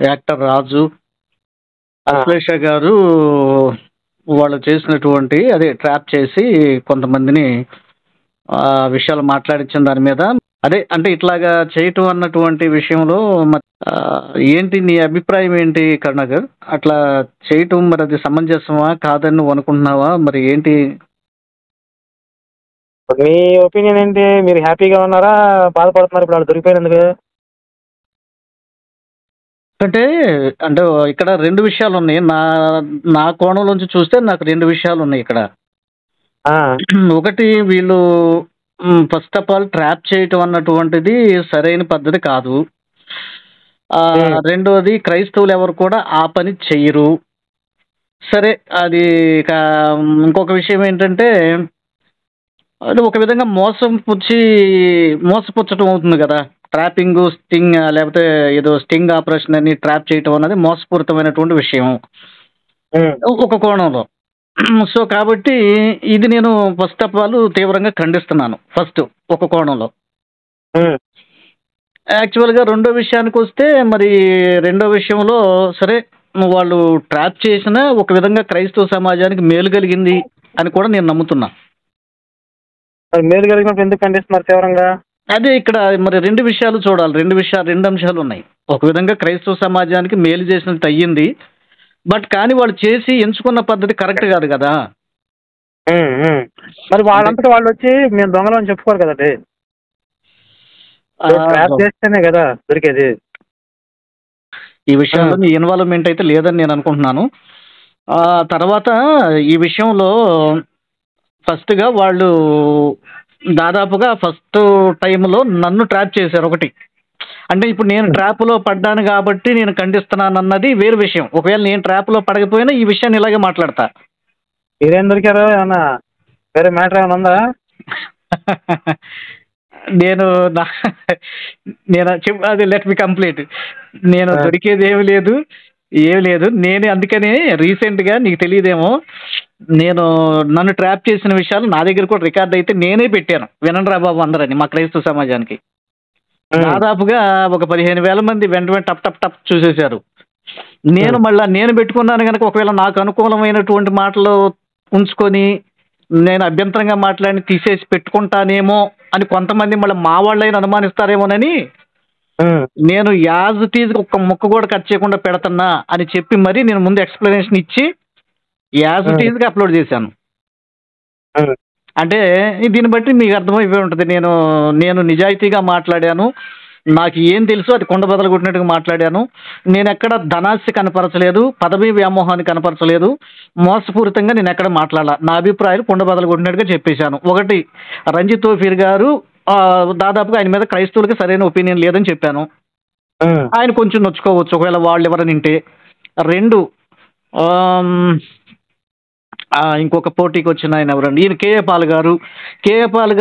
Actor రాజు, ఆ, అశ్లేష గారు వాళ్ళు చేసినటువంటి అదే ట్రాప్ చేసి కొంతమందిని విషయాలు మాట్లాడించిన దాని మీద అదే అంటే ఇట్లాగా చేయటం అన్నటువంటి విషయంలో ఏంటి నీ అభిప్రాయం ఏంటి కరుణాకర్? అట్లా చేయటం మరి అది సమంజసమా కాదని నువ్వు అనుకుంటున్నావా? మరి ఏంటి? మీ ఒపీనియన్ ఏంటి? మీరు హ్యాపీగా ఉన్నారా, బాధపడుతున్నారు ఇప్పుడు వాళ్ళు దొరికిపోయినందుకు? అంటే అంటే ఇక్కడ రెండు విషయాలు ఉన్నాయి. నా కోణంలోంచి చూస్తే నాకు రెండు విషయాలు ఉన్నాయి ఇక్కడ. ఆ, ఒకటి, వీళ్ళు ఫస్ట్ ఆఫ్ ఆల్ ట్రాప్ చేయటం అన్నటువంటిది సరైన పద్ధతి కాదు. రెండోది, క్రైస్తవులు ఎవరు కూడా ఆ పని చెయ్యరు. సరే, అది ఇంకొక విషయం ఏంటంటే అది ఒక విధంగా మోసపుచ్చటం అవుతుంది కదా. ట్రాపింగ్, స్టింగ్, లేకపోతే ఏదో స్టింగ్ ఆపరేషన్ అని ట్రాప్ చేయటం అన్నది మోసపూరితమైనటువంటి విషయం ఒక కోణంలో. సో కాబట్టి ఇది నేను ఫస్ట్ ఆఫ్ ఆల్ తీవ్రంగా ఖండిస్తున్నాను. ఫస్ట్ ఒక కోణంలో. యాక్చువల్గా రెండో విషయానికి వస్తే మరి రెండో విషయంలో సరే, వాళ్ళు ట్రాప్ చేసిన ఒక విధంగా క్రైస్తవ సమాజానికి మేలు కలిగింది అని కూడా నేను నమ్ముతున్నా. మేలు కలిగినప్పుడు ఎందుకు ఖండిస్తున్నారు తీవ్రంగా? అదే ఇక్కడ మరి రెండు విషయాలు చూడాలి. రెండు అంశాలు ఉన్నాయి. ఒక విధంగా క్రైస్తవ సమాజానికి మేలు చేసినట్టు అయ్యింది. బట్ కానీ వాళ్ళు చేసి ఎంచుకున్న పద్ధతి కరెక్ట్ కాదు కదా. మరి వాళ్ళంతటా వాళ్ళు వచ్చి మేము దొంగలు అని చెప్పుకోరు కదండి. ట్రాప్ చేస్తేనే కదా దొరికేది. ఈ విషయంలో నీ ఇన్వాల్వ్మెంట్ అయితే లేదని నేను అనుకుంటున్నాను. తర్వాత ఈ విషయంలో ఫస్ట్గా వాళ్ళు దాదాపుగా ఫస్ట్ టైంలో నన్ను ట్రాప్ చేశారు ఒకటి. అంటే ఇప్పుడు నేను ట్రాప్లో పడ్డాను కాబట్టి నేను ఖండిస్తున్నాను అన్నది వేరు విషయం. ఒకవేళ నేను ట్రాప్లో పడకపోయినా ఈ విషయాన్ని ఇలాగే మాట్లాడతా. మీరేం దొరికారు? ఏమన్నా వేరే మ్యాటర్ ఏమైనా ఉందా? నేను అది లెట్ మీ కంప్లీట్. నేను దొరికేది ఏమి లేదు. నేను అందుకనే రీసెంట్గా, నీకు తెలియదేమో, నేను నన్ను ట్రాప్ చేసిన విషయాలు నా దగ్గర కూడా రికార్డ్ అయితే నేనే పెట్టాను. వినండి రా బాబు అందరని మా క్రైస్తవ సమాజానికి. దాదాపుగా ఒక 15,000 మంది వెంట టప్ టప్ టప్ చూసేశారు. నేను పెట్టుకున్నాను కనుక ఒకవేళ నాకు అనుకూలమైనటువంటి మాటలు ఉంచుకొని నేను అభ్యంతరంగా మాట్లాడి తీసేసి పెట్టుకుంటానేమో అని కొంతమంది మళ్ళీ మా వాళ్ళైనా అనుమానిస్తారేమోనని నేను యాజ్ టీజ్ ఒక్క ముక్క కూడా కట్ చేయకుండా పెడతన్నా అని చెప్పి మరి నేను ముందు ఎక్స్ప్లెనేషన్ ఇచ్చి యాజ్ టీజ్గా అప్లోడ్ చేశాను. అంటే దీన్ని బట్టి మీకు అర్థమైపోయి ఉంటుంది. నేను నిజాయితీగా మాట్లాడాను. నాకు ఏం తెలుసు అది కొండ బదలు కొట్టినట్టుగా మాట్లాడాను. నేను ఎక్కడ ధనాస్తి కనపరచలేదు, పదవీ వ్యామోహాన్ని కనపరచలేదు, మోసపూరితంగా నేను ఎక్కడ మాట్లాడాల. నా అభిప్రాయాలు కొండ బదలు కొట్టినట్టుగా చెప్పేశాను. ఒకటి, రంజిత్ తోఫీర్ గారు దాదాపుగా ఆయన మీద క్రైస్తవులకి సరైన ఒపీనియన్ లేదని చెప్పాను. ఆయన కొంచెం నొచ్చుకోవచ్చు ఒకవేళ వాళ్ళు ఎవరని వింటే. రెండు, ఇంకొక పోటీకి వచ్చిన ఆయన ఎవరండి, ఈయన కేఏ పాల్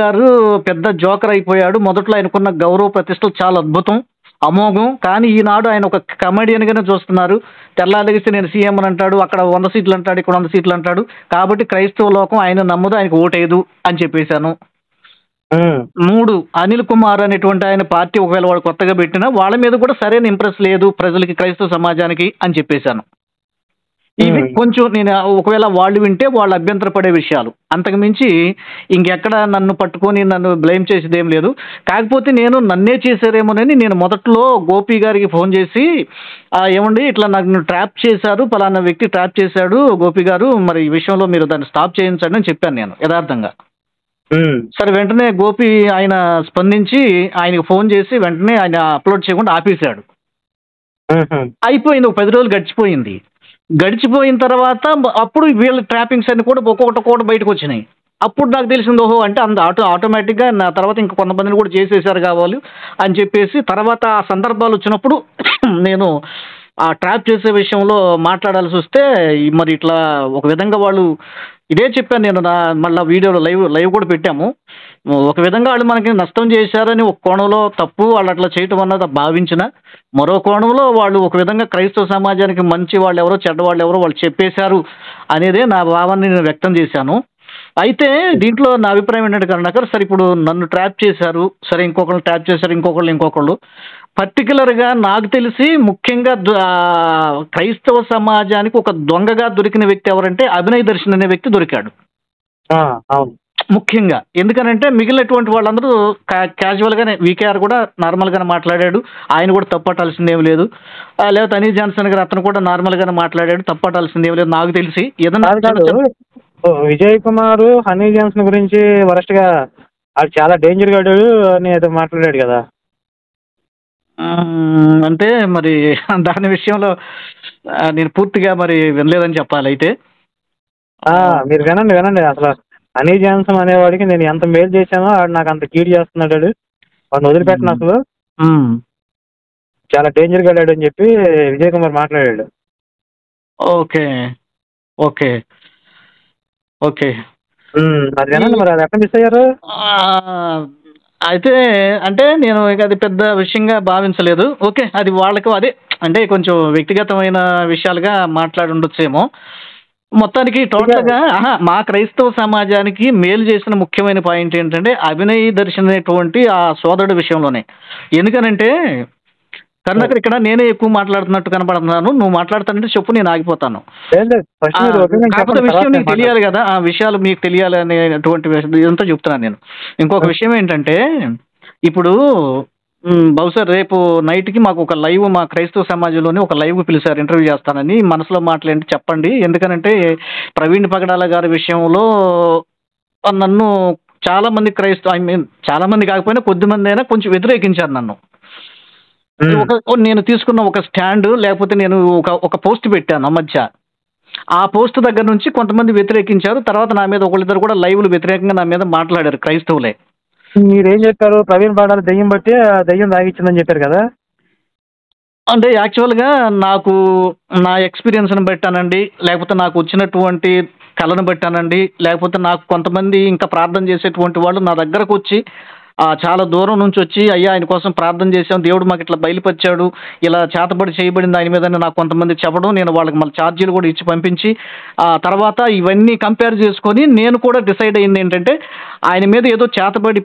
గారు పెద్ద జోకర్ అయిపోయాడు. మొదట్లో ఆయనకున్న గౌరవ ప్రతిష్టలు చాలా అద్భుతం, అమోఘం. కానీ ఈనాడు ఆయన ఒక కమెడియన్గానే చూస్తున్నారు. తెల్లాలగిస్తే నేను సీఎం అని అంటాడు, అక్కడ 100 సీట్లు అంటాడు, ఇక్కడ 100 సీట్లు అంటాడు. కాబట్టి క్రైస్తవ లోకం ఆయన నమ్మదు, ఆయనకు ఓటేదు అని చెప్పేశాను. 3, అనిల్ కుమార్ అనేటువంటి ఆయన పార్టీ ఒకవేళ వాళ్ళు కొత్తగా పెట్టినా వాళ్ళ మీద కూడా సరైన ఇంప్రెస్ లేదు ప్రజలకి, క్రైస్తవ సమాజానికి అని చెప్పేశాను. ఇవి కొంచెం నేను ఒకవేళ వాళ్ళు వింటే వాళ్ళు అభ్యంతరపడే విషయాలు. అంతకు మించి ఇంకెక్కడ నన్ను పట్టుకొని నన్ను బ్లేమ్ చేసేది ఏం లేదు. కాకపోతే నేను నన్నే చేశారేమోనని నేను మొదట్లో గోపి గారికి ఫోన్ చేసి ఏమండి ఇట్లా నాకు ట్రాప్ చేశారు, పలానా వ్యక్తి ట్రాప్ చేశాడు గోపి గారు, మరి ఈ విషయంలో మీరు దాన్ని స్టాప్ చేయించండి అని చెప్పాను నేను యథార్థంగా. సరే, వెంటనే గోపి ఆయన స్పందించి ఆయనకు ఫోన్ చేసి వెంటనే ఆయన అప్లోడ్ చేయకుండా ఆపేశాడు. అయిపోయింది, ఒక 10 రోజులు గడిచిపోయిన తర్వాత అప్పుడు వీళ్ళ ట్రాపింగ్స్ అన్ని కూడా ఒక్కొక్కటి బయటకు వచ్చినాయి. అప్పుడు నాకు తెలిసింది, ఓహో అంటే ఆటోమేటిక్గా నా తర్వాత ఇంకా కొంతమందిని కూడా చేసేసారు కావాలి అని చెప్పేసి తర్వాత ఆ సందర్భాలు వచ్చినప్పుడు నేను ఆ ట్రాప్ చేసే విషయంలో మాట్లాడాల్సి వస్తే మరి ఇట్లా ఒక విధంగా వాళ్ళు ఇదే చెప్పాను నేను. మళ్ళీ వీడియోలో లైవ్ కూడా పెట్టాము. ఒక విధంగా వాళ్ళు మనకి నష్టం చేశారని ఒక కోణంలో తప్పు, వాళ్ళు అట్లా చేయటం అన్నది భావించిన. మరో కోణంలో వాళ్ళు ఒక విధంగా క్రైస్తవ సమాజానికి మంచి వాళ్ళు ఎవరో చెడ్డ వాళ్ళు ఎవరో వాళ్ళు చెప్పేశారు అనేదే నా భావాన్ని నేను వ్యక్తం చేశాను. అయితే దీంట్లో నా అభిప్రాయం ఏంటంటే కరుణాకర్, సరే ఇప్పుడు నన్ను ట్రాప్ చేశారు, సరే ఇంకొకళ్ళు ట్రాప్ చేశారు, ఇంకొకళ్ళు పర్టికులర్‌గా నాకు తెలిసి ముఖ్యంగా క్రైస్తవ సమాజానికి ఒక దొంగగా దొరికిన వ్యక్తి ఎవరంటే అభినయ్ దర్శన్ అనే వ్యక్తి దొరికాడు. ఆ, అవును. ముఖ్యంగా. ఎందుకనంటే మిగిలినటువంటి వాళ్ళందరూ క్యాజువల్‌గానే వీకేఆర్ కూడా నార్మల్‌గానే మాట్లాడాడు. ఆయన కూడా తప్పట్టాల్సిందేమి లేదు. లేకపోతే అనీ జాన్సన్ గారు అతను కూడా నార్మల్‌గానే మాట్లాడాడు. తప్పట్టాల్సిందేమి లేదు నాకు తెలిసి. ఏదన్నా కాదు చిన్న కాదు చిన్న విజయ్ కుమార్ హనీ జాన్సన్ గురించి వరస్ట్గా ఆడు చాలా డేంజర్ గాడు అని ఏదో మాట్లాడాడు కదా. అంటే మరి దాని విషయంలో నేను పూర్తిగా మరి వినలేదని చెప్పాలయితే. ఆ, మీరు వినండి వినండి. అసలు హనీ జాన్సన్ అనేవాడికి నేను ఎంత మేలు చేశానో ఆడు నాకు అంత కీడు చేస్తున్నాడు. వాడిని వదిలిపెట్టను అసలు. హ్మ్. చాలా డేంజర్ గాడాడు అని చెప్పి విజయ్ కుమార్ మాట్లాడాడు. ఓకే. ఓకే. ఓకే. అది వినండి, మరి అది ఎక్కడ మిస్ అయ్యారు? ఆహ్, అయితే అంటే నేను ఇక అది పెద్ద విషయంగా భావించలేదు. ఓకే. అది వాళ్ళకి అదే అంటే కొంచెం వ్యక్తిగతమైన విషయాలుగా మాట్లాడుండొచ్చేమో. మొత్తానికి టోటల్‌గా మా క్రైస్తవ సమాజానికి మేలు చేసిన ముఖ్యమైన పాయింట్ ఏంటంటే అభినయ్ దర్శన్ అనేటువంటి ఆ సోదరుడి విషయంలోనే. ఎందుకనంటే కరుణాకర్ ఇక్కడ నేనే ఎక్కువ మాట్లాడుతున్నట్టు కనపడుతున్నాను. నువ్వు మాట్లాడతానంటే చెప్పు నేను ఆగిపోతాను. లేదు ఫస్ట్ మీరు ఒపీనియన్ కాకపోతే చెప్పండి, విషయం తర్వాత నీకు నేను తెలియాలి కదా! ఆ విషయాలు మీకు తెలియాలి అనేటువంటి ఇదంతా చెప్తున్నాను నేను. ఇంకొక విషయం ఏంటంటే ఇప్పుడు బహుశా రేపు నైట్‌కి మాకు ఒక లైవ్ మా క్రైస్తవ సమాజంలోనే ఒక లైవ్‌కి పిలిచారు ఇంటర్వ్యూ చేస్తానని. మనసులో మాటలేంటి చెప్పండి. ఎందుకనంటే ప్రవీణ్ పగడాల గారి విషయంలో నన్ను చాలామంది ఐ మీన్ చాలామంది కాకపోయినా కొద్దిమందైనా కొంచెం వ్యతిరేకించారు నన్ను. నేను తీసుకున్న ఒక స్టాండ్ లేకపోతే నేను ఒక పోస్ట్ పెట్టాను ఆ మధ్య. ఆ పోస్ట్ దగ్గర నుంచి కొంతమంది వ్యతిరేకించారు. తర్వాత నా మీద ఒకళ్ళిద్దరు కూడా లైవ్‌లు వ్యతిరేకంగా నా మీద మాట్లాడారు క్రైస్తవులే. మీరేం చెప్పారు? ప్రవీణ్ పాడాల దెయ్యం బట్టి ఆ దెయ్యం తాగిచ్చిందని చెప్పారు కదా. అంటే యాక్చువల్‌గా నాకు నా ఎక్స్‌పీరియన్స్‌ని బట్టానండి, లేకపోతే నాకు వచ్చినటువంటి కళను బట్టానండి, లేకపోతే నాకు కొంతమంది ఇంకా ప్రార్థన చేసేటువంటి వాళ్ళు నా దగ్గరకొచ్చి చాలా దూరం నుంచొచ్చి, "అయ్యా! ఆయన కోసం ప్రార్థన చేశాం. దేవుడు మాకిట్లా బయలుపరిచాడు. ఇలా చేతబడి చేయబడింది ఆయన మీద" అని నాకు కొంతమంది చెప్పడం, నేను వాళ్ళకి మళ్ళీ ఛార్జీలు కూడా ఇచ్చి పంపించి, తర్వాత ఇవన్నీ కంపేర్ చేసుకొని నేను కూడా డిసైడ్ అయిందేంటంటే, ఆయన మీద ఏదో చేతబడి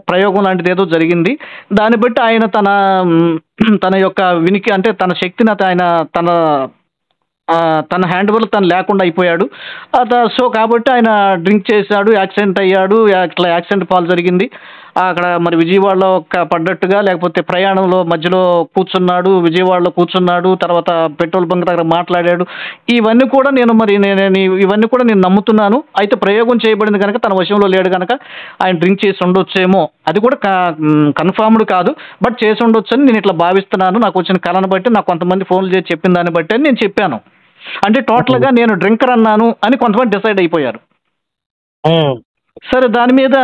ప్రయోగం లాంటిదేదో జరిగింది. దాన్ని బట్టి ఆయన తన యొక్క అంటే తన శక్తిని ఆయన తన తన హ్యాండోవర్‌లో తను లేకుండా అయిపోయాడు. సో, కాబట్టి ఆయన డ్రింక్ చేశాడు, యాక్సిడెంట్ అయ్యాడు. ఇట్లా యాక్సిడెంట్ పాలు జరిగింది. అక్కడ మరి విజయవాడలో పడ్డట్టుగా లేకపోతే ప్రయాణంలో మధ్యలో కూర్చున్నాడు. విజయవాడలో కూర్చున్నాడు. తర్వాత పెట్రోల్ బంక్ దగ్గర మాట్లాడాడు. ఇవన్నీ కూడా ఇవన్నీ కూడా నేను నమ్ముతున్నాను. అయితే ప్రయోగం చేయబడింది గనక తన వశంలో లేడు గనక ఆయన డ్రింక్ చేసి ఉండొచ్చేమో. అది కూడా కన్ఫర్మ్డ్ కాదు. బట్ చేసి ఉండొచ్చని నేను ఇట్లా భావిస్తున్నాను. నాకొచ్చిన కళను బట్టి నాకు కొంతమంది ఫోన్లు చేసి చెప్పిన దాన్ని బట్టి అని నేను చెప్పాను. అంటే టోటల్‌గా నేను డ్రింకర్ అన్నాను అని కొంతమంది డిసైడ్ అయిపోయారు. సరే దాని మీద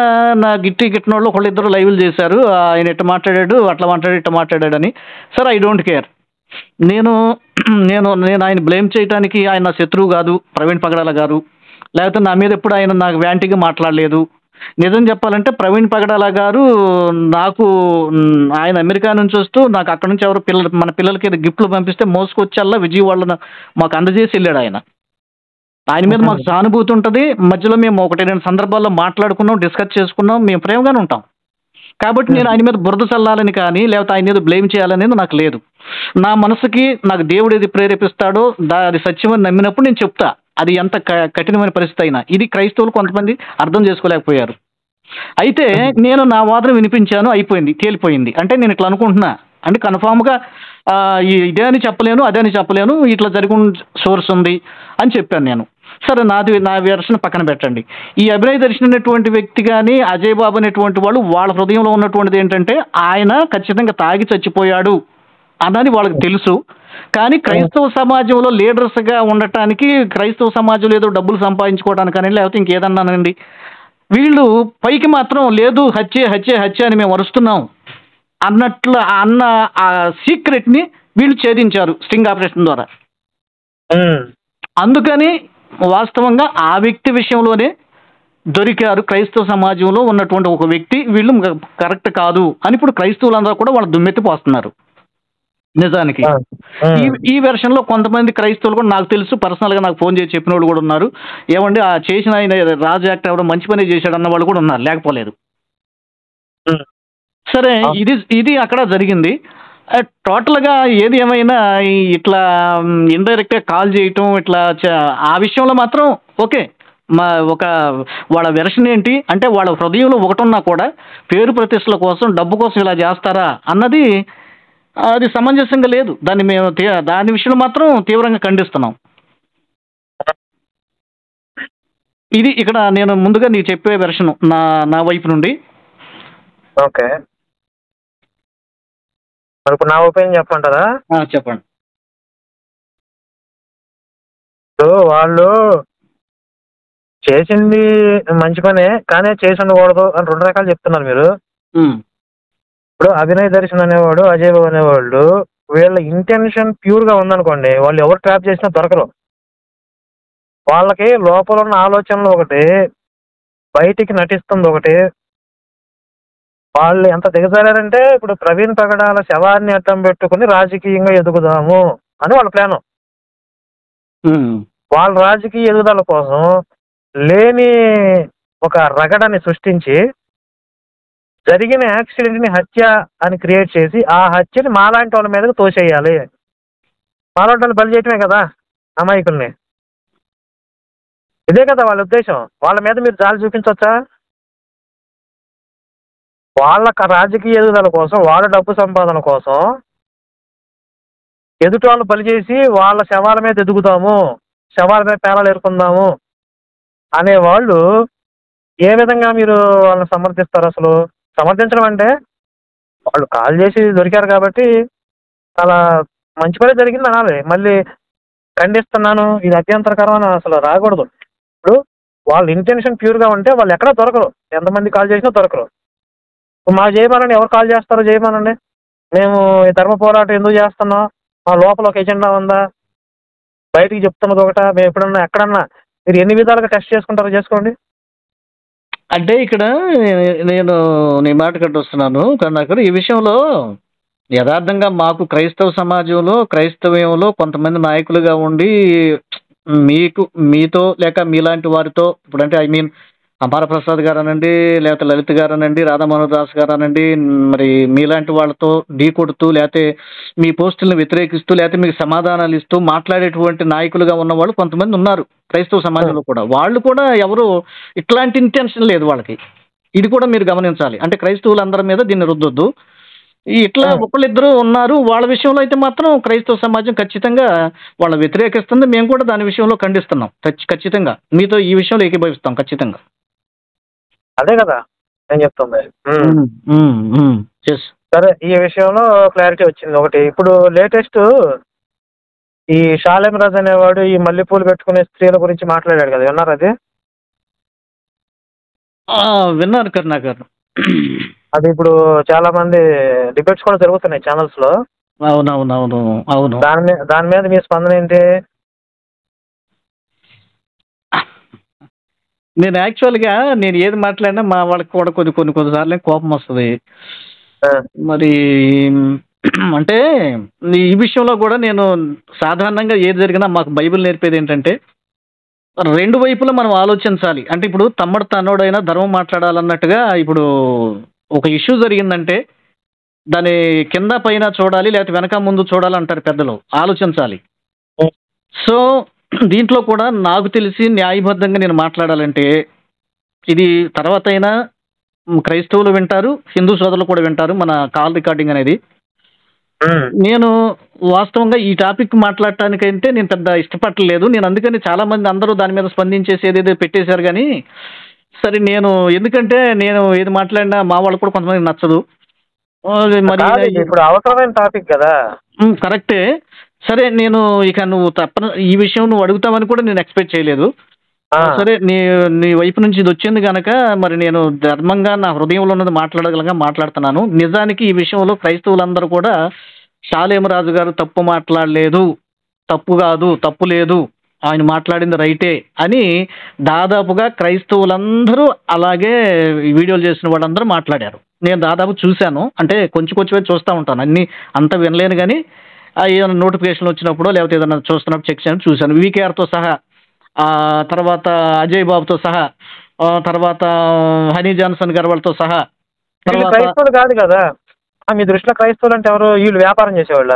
నా గిట్టినోళ్ళు ఒకళ్ళిద్దరు లైవ్‌లు చేశారు. ఆయన ఇట్ట మాట్లాడాడు, అట్లా మాట్లాడాడు, ఇట్ట మాట్లాడాడని. సరే ఐ డోంట్ కేర్. నేను నేను నేను ఆయన బ్లేమ్ చేయటానికి ఆయన నా శత్రువు కాదు ప్రవీణ్ పగడాల గారు. లేకపోతే నా మీద ఎప్పుడు ఆయన నాకు వ్యాంటీగా మాట్లాడలేదు. నిజం చెప్పాలంటే ప్రవీణ్ పగడాల గారు నాకు ఆయన అమెరికా నుంచి వస్తూ నాకు అక్కడి నుంచి ఎవరో మన పిల్లలకి ఏదో గిఫ్ట్‌లు పంపిస్తే మోసుకొచ్చల్లా విజయవాడలో మాకు అందజేసి వెళ్ళాడు ఆయన. ఆయన మీద మాకు సానుభూతి ఉంటది. మధ్యలో మేము 1, 2 సందర్భాల్లో మాట్లాడుకున్నాం, డిస్కస్ చేసుకున్నాం. మేము ప్రేమగానే ఉంటాం. కాబట్టి నేను ఆయన మీద బురద చల్లాలని కానీ, లేకపోతే ఆయన మీద బ్లేమ్ చేయాలనేది నాకు లేదు. నా మనసుకి నాకు దేవుడు ఏది ప్రేరేపిస్తాడో అది సత్యమని నమ్మినప్పుడు నేను చెప్తా. అది ఎంత కఠినమైన పరిస్థితి అయినా. ఇది క్రైస్తవులు కొంతమంది అర్థం చేసుకోలేకపోయారు. అయితే నేను నా వాదన వినిపించాను. అయిపోయింది. తేలిపోయింది. అంటే నేను ఇట్లా అనుకుంటున్నా. అంటే కన్ఫర్మ్‌గా ఇదే అని చెప్పలేను, అదే అని చెప్పలేను. ఇట్లా జరిగిన సోర్స్ ఉంది అని చెప్పాను నేను. సరే నా వెర్షన్ పక్కన పెట్టండి. ఈ అభినయ్ దర్శన్ అనేటువంటి వ్యక్తి గాని, అజయ్ బాబు అనేటువంటి వాళ్ళు వాళ్ళ హృదయంలో ఉన్నటువంటిది ఏంటంటే ఆయన ఖచ్చితంగా తాగి చచ్చిపోయాడు అన్నది వాళ్ళకి తెలుసు. కానీ క్రైస్తవ సమాజంలో లీడర్స్‌గా ఉండటానికి క్రైస్తవ సమాజంలో ఏదో డబ్బులు సంపాదించుకోవడానికని లేకపోతే ఇంకేదన్నానండి. వీళ్ళు పైకి మాత్రం లేదు హత్యే అని మేము అరుస్తున్నాం అన్న ఆ సీక్రెట్‌ని వీళ్ళు ఛేదించారు స్టింగ్ ఆపరేషన్ ద్వారా. అందుకని వాస్తవంగా ఆ వ్యక్తి విషయంలోనే దొరికారు. క్రైస్తవ సమాజంలో ఉన్నటువంటి ఒక వ్యక్తి వీళ్ళు కరెక్ట్ కాదు అని ఇప్పుడు క్రైస్తవులందరూ కూడా వాళ్ళు దుమ్మెత్తిపోస్తున్నారు. నిజానికి ఈ వెర్షన్‌లో కొంతమంది క్రైస్తవులు కూడా నాకు తెలుసు, పర్సనల్‌గా నాకు ఫోన్ చేసి చెప్పినోళ్ళు కూడా ఉన్నారు. ఏమండి ఆ చేసిన ఆయన రాజు యాక్టర్ ఎవరో మంచి పనే చేశాడు అన్న వాళ్ళు కూడా ఉన్నారు, లేకపోలేదు. సరే ఇది అక్కడ జరిగింది. టోటల్‌గా ఏది ఏమైనా ఇట్లా ఇండైరెక్ట్‌గా కాల్ చేయటం ఇట్లా ఆ విషయంలో మాత్రం ఓకే. మా ఒక వాళ్ళ వెర్షన్ ఏంటి అంటే వాళ్ళ హృదయంలో ఒకటున్నా కూడా పేరు ప్రతిష్టల కోసం, డబ్బు కోసం ఇలా చేస్తారా అన్నది అది సమంజసంగా లేదు. దాన్ని మేము దాని విషయంలో మాత్రం తీవ్రంగా ఖండిస్తున్నాం. ఇది ఇక్కడ నేను ముందుగా నీకు చెప్పే వెర్షను నా నా వైపు నుండి. ఓకే. మరి ఇప్పుడు నా ఒపీనియన్ చెప్పమంటారా? చెప్పండి. ఇప్పుడు వాళ్ళు చేసింది మంచి పనే, కానీ చేసి ఉండకూడదు అని 2 రకాలు చెప్తున్నారు మీరు. హ్మ్. ఇప్పుడు అభినయ్ దర్శన్ అనేవాడు, అజయ్ బాబు అనేవాళ్ళు వీళ్ళ ఇంటెన్షన్ ప్యూర్‌గా ఉందనుకోండి, వాళ్ళు ఎవరు ట్రాప్ చేసినా దొరకరు. వాళ్ళకి లోపల ఉన్న ఆలోచనలు ఒకటి, బయటికి నటిస్తుంది ఒకటి. వాళ్ళు ఎంత దిగజారారంటే ఇప్పుడు ప్రవీణ్ పగడాల శవాన్ని అడ్డం పెట్టుకుని రాజకీయంగా ఎదుగుదాము అని వాళ్ళ ప్లాను. హ్మ్. వాళ్ళ రాజకీయ ఎదుగుదల కోసం లేని ఒక రగడని సృష్టించి జరిగిన యాక్సిడెంట్‌ని హత్య అని క్రియేట్ చేసి, ఆ హత్యని మాలాంటి వాళ్ళ మీదకి తోసేయాలి. మాలాంటి వాళ్ళని బలి చేయటమే కదా అమాయకుల్ని. ఇదే కదా వాళ్ళ ఉద్దేశం. వాళ్ళ మీద మీరు జాలి చూపించొచ్చా? వాళ్ళ రాజకీయ ఎదుగుదల కోసం, వాళ్ళ డబ్బు సంపాదన కోసం ఎదుటి వాళ్ళు బలి చేసి వాళ్ళ శవాల మీద ఎదుగుదాము, శవాల మీద పేలాలు ఏరుకుందాము అనేవాళ్ళు ఏ విధంగా మీరు వాళ్ళని సమర్థిస్తారు అసలు? సమర్థించడం అంటే వాళ్ళు కాల్ చేసి దొరికారు కాబట్టి చాలా మంచి పనే జరిగింది అనాలి. మళ్ళీ ఖండిస్తున్నాను, ఇది అభ్యంతరకరం అని అసలు రాకూడదు. ఇప్పుడు వాళ్ళ ఇంటెన్షన్ ప్యూర్‌గా ఉంటే వాళ్ళు ఎక్కడా దొరకరు. ఎంతమంది కాల్ చేసినా దొరకరు. ఇప్పుడు మాకు చేయమనండి, ఎవరు కాల్ చేస్తారో చేయమనండి. మేము ఈ ధర్మ పోరాటం ఎందుకు చేస్తున్నాం? మా లోపల ఒక ఎజెండా ఉందా? బయటికి చెప్తున్నది ఒకటా? మేము ఎప్పుడన్నా ఎక్కడన్నా మీరు ఎన్ని విధాలుగా టెస్ట్ చేసుకుంటారో చేసుకోండి. అంటే ఇక్కడ నేను నీ మాట కట్టొస్తున్నాను కరుణాకర్. ఈ విషయంలో యథార్థంగా మాకు క్రైస్తవ సమాజంలో, క్రైస్తవ్యంలో కొంతమంది నాయకులుగా ఉండి మీకు మీతో లేక మీలాంటి వారితో ఇప్పుడంటే ఐ మీన్ అపారప్రసాద్ గారనండి, లేకపోతే లలిత్ గారనండి, రాధామోహన్ దాస్ గారనండి, మరి మీలాంటి వాళ్ళతో ఢీ కొడుతూ లేకపోతే మీ పోస్టులను వ్యతిరేకిస్తూ లేకపోతే మీకు సమాధానాలు ఇస్తూ మాట్లాడేటువంటి నాయకులుగా ఉన్నవాళ్ళు కొంతమంది ఉన్నారు క్రైస్తవ సమాజంలో కూడా. వాళ్ళు కూడా ఎవరు ఇట్లాంటి ఇంటెన్షన్ లేదు వాళ్ళకి. ఇది కూడా మీరు గమనించాలి. అంటే క్రైస్తవులందరి మీద దీన్ని రుద్దొద్దు. ఇట్లా ఒకళ్ళిద్దరు ఉన్నారు. వాళ్ళ విషయంలో అయితే మాత్రం క్రైస్తవ సమాజం ఖచ్చితంగా వాళ్ళని వ్యతిరేకిస్తుంది. మేము కూడా దాని విషయంలో ఖండిస్తున్నాం. ఖచ్చితంగా మీతో ఈ విషయంలో ఏకీభవిస్తాం ఖచ్చితంగా. అదే కదా నేను చెప్తుంది. Yes. సరే, ఈ విషయంలో క్లారిటీ వచ్చింది ఒకటి. ఇప్పుడు లేటెస్ట్ ఈ షాలేం రాజు అనేవాడు ఈ మల్లెపూలు పెట్టుకునే స్త్రీల గురించి మాట్లాడాడు కదా, విన్నారు అది? విన్నారు కరుణాకర్. అది ఇప్పుడు చాలా మంది డిబేట్స్ కూడా జరుగుతున్నాయి ఛానల్స్ లో. అవునవునవును అవును. దాని మీద మీ స్పందన ఏంటి? నేను యాక్చువల్గా నేను ఏది మాట్లాడినా మా వాళ్ళకి కూడా కొన్నిసార్లు కోపం వస్తుంది. మరి అంటే ఈ విషయంలో కూడా నేను సాధారణంగా ఏది జరిగినా మాకు బైబిల్ నేర్పేది ఏంటంటే 2 వైపులా మనం ఆలోచించాలి. అంటే ఇప్పుడు తమ్ముడు తన్నోడైనా ధర్మం మాట్లాడాలన్నట్టుగా ఇప్పుడు ఒక ఇష్యూ జరిగిందంటే దాని కింద పైన చూడాలి, లేకపోతే వెనక ముందు చూడాలి అంటారు పెద్దలు. ఆలోచించాలి. సో దీంట్లో కూడా నాకు తెలిసి న్యాయబద్ధంగా నేను మాట్లాడాలంటే ఇది తర్వాత అయినా క్రైస్తవులు వింటారు, హిందూ సోదరులు కూడా వింటారు మన కాల్ రికార్డింగ్ అనేది. నేను వాస్తవంగా ఈ టాపిక్ మాట్లాడటానికంటే నేను పెద్ద ఇష్టపడలేదు. నేను అందుకని చాలా మంది అందరూ దాని మీద స్పందించేసి ఏదేదో పెట్టేశారు. కానీ సరే నేను ఎందుకంటే నేను ఏది మాట్లాడినా మా వాళ్ళకు కూడా కొంతమంది నచ్చదు. మరి ఇప్పుడు అవసరమైన టాపిక్ కదా. కరెక్టే. సరే నేను ఇక నువ్వు ఈ విషయం నువ్వు అడుగుతావని కూడా నేను ఎక్స్పెక్ట్ చేయలేదు. సరే నీ వైపు నుంచి ఇది వచ్చింది కనుక మరి నేను ధర్మంగా నా హృదయంలో ఉన్నది మాట్లాడుతున్నాను. నిజానికి ఈ విషయంలో క్రైస్తవులందరూ కూడా షాలేమరాజు గారు తప్పు మాట్లాడలేదు, తప్పు కాదు, తప్పు లేదు, ఆయన మాట్లాడింది రైటే అని దాదాపుగా క్రైస్తవులందరూ అలాగే వీడియోలు చేసిన వాళ్ళందరూ మాట్లాడారు. నేను దాదాపు చూశాను. అంటే కొంచెమే చూస్తూ ఉంటాను, అన్నీ అంత వినలేను. కానీ ఏదైనా నోటిఫికేషన్ వచ్చినప్పుడు లేకపోతే ఏదైనా చూస్తున్నప్పుడు చెక్ చేయడం చూశాను. వీకేఆర్తో సహా, తర్వాత అజయ్ బాబుతో సహా, తర్వాత హనీ జాన్సన్ గారు వాళ్ళతో సహా. కాదు కదా, మీ దృష్టిలో క్రైస్తవులు అంటే ఎవరు? వీళ్ళు వ్యాపారం చేసేవాళ్ళ?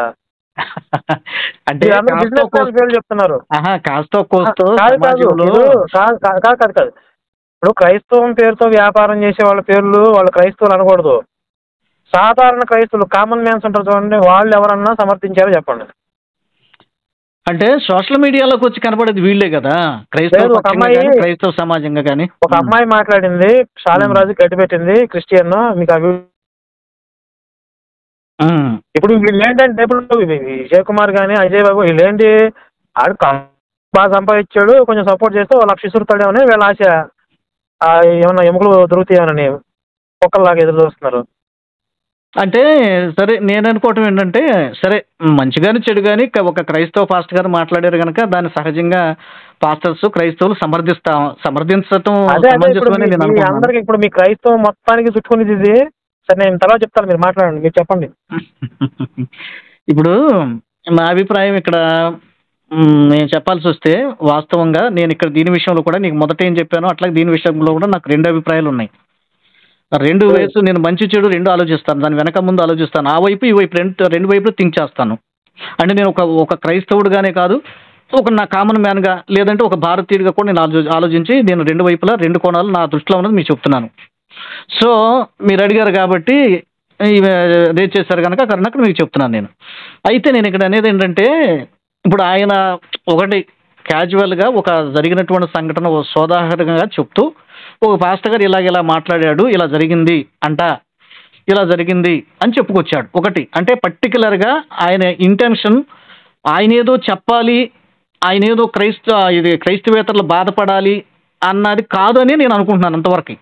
అంటే వీళ్ళందరూ కాస్తో బిజినెస్ మ్యాన్ కోస్తో పేర్లు చెప్తున్నారు. కాస్తో కోస్తో కాదు కాదు సమాజంలో మీరు కాదు కాదు కాదు కాదు కాదు. ఇప్పుడు క్రైస్తవం పేరుతో వ్యాపారం చేసే వాళ్ళ పేర్లు వాళ్ళు క్రైస్తవులు అనకూడదు. సాధారణ క్రైస్తవులు, కామన్ మ్యాన్స్ ఉంటారు చూడండి, వాళ్ళు ఎవరన్నా సమర్థించారో చెప్పండి. అంటే సోషల్ మీడియాలోకి వచ్చి కనపడేది వీళ్ళే కదా, క్రైస్తవ లేదు, ఒక పక్షంగా అమ్మాయి కానీ క్రైస్తవ సమాజంగా కానీ. ఒక అమ్మాయి మాట్లాడింది, షాలేం రాజు గట్టి పెట్టింది, క్రిస్టియన్. మీకు అవి ఇప్పుడు వీళ్ళు ఏంటంటే, ఇప్పుడు విజయ్ కుమార్ కానీ అజయ్ బాబు వీళ్ళేంటి, ఆడు బాగా సంపాదించాడు, కొంచెం సపోర్ట్ చేస్తే వాళ్ళ ఇసురుతాడేమని వీళ్ళ ఆశ. ఏమన్నా ఎముకలు దొరుకుతాయని కుక్కల్లాగా ఎదురు చూస్తున్నారు. అంటే సరే, నేను అనుకోవటం ఏంటంటే, సరే మంచి కానీ చెడు కానీ ఒక క్రైస్తవ పాస్టర్ గారు మాట్లాడారు కనుక దాన్ని సహజంగా పాస్టర్స్ క్రైస్తవులు సమర్థించటం అదే అదే ఇప్పుడు సమంజసమని నేను మీ అనుకుంటున్నాను. అందరికి ఇప్పుడు మీ క్రైస్తవం మొత్తానికి చుట్టుకునేది ఇది. సరే నేను తర్వాత చెప్తాను, మీరు మాట్లాడండి, మీరు చెప్పండి. ఇప్పుడు నా అభిప్రాయం ఇక్కడ నేను చెప్పాల్సి వస్తే, వాస్తవంగా నేను ఇక్కడ దీని విషయంలో కూడా నీకు మొదట ఏం చెప్పానో అట్లాగే దీని విషయంలో కూడా నాకు రెండు అభిప్రాయాలు ఉన్నాయి. రెండు వేసు నేను మంచి చెడు రెండు ఆలోచిస్తాను, దాని వెనక ముందు ఆలోచిస్తాను, ఆ వైపు ఈ వైపు రెండు వైపులు థింక్ చేస్తాను. అంటే నేను ఒక క్రైస్తవుడుగానే కాదు, నా కామన్ మ్యాన్గా లేదంటే ఒక భారతీయుడిగా కూడా నేను ఆలోచించి నేను రెండు వైపులా రెండు కోణాలు నా దృష్టిలో ఉన్నది మీకు చెప్తున్నాను. సో మీరు అడిగారు కాబట్టి రేట్ చేశారు కనుక కనుక మీకు చెప్తున్నాను నేను. అయితే నేను ఇక్కడ అనేది ఏంటంటే, ఇప్పుడు ఆయన ఒకటి క్యాజువల్గా ఒక జరిగినటువంటి సంఘటన సోదాహరణంగా చెప్తూ, ఒక పాస్టర్ గారు ఇలా మాట్లాడాడు, ఇలా జరిగింది ఇలా జరిగింది అని చెప్పుకొచ్చాడు. ఒకటి అంటే పర్టికులర్గా ఆయన ఇంటెన్షన్, ఆయన ఏదో చెప్పాలి, ఆయన ఏదో క్రైస్తవేతరులు బాధపడాలి అన్నది కాదని నేను అనుకుంటున్నాను అంతవరకు.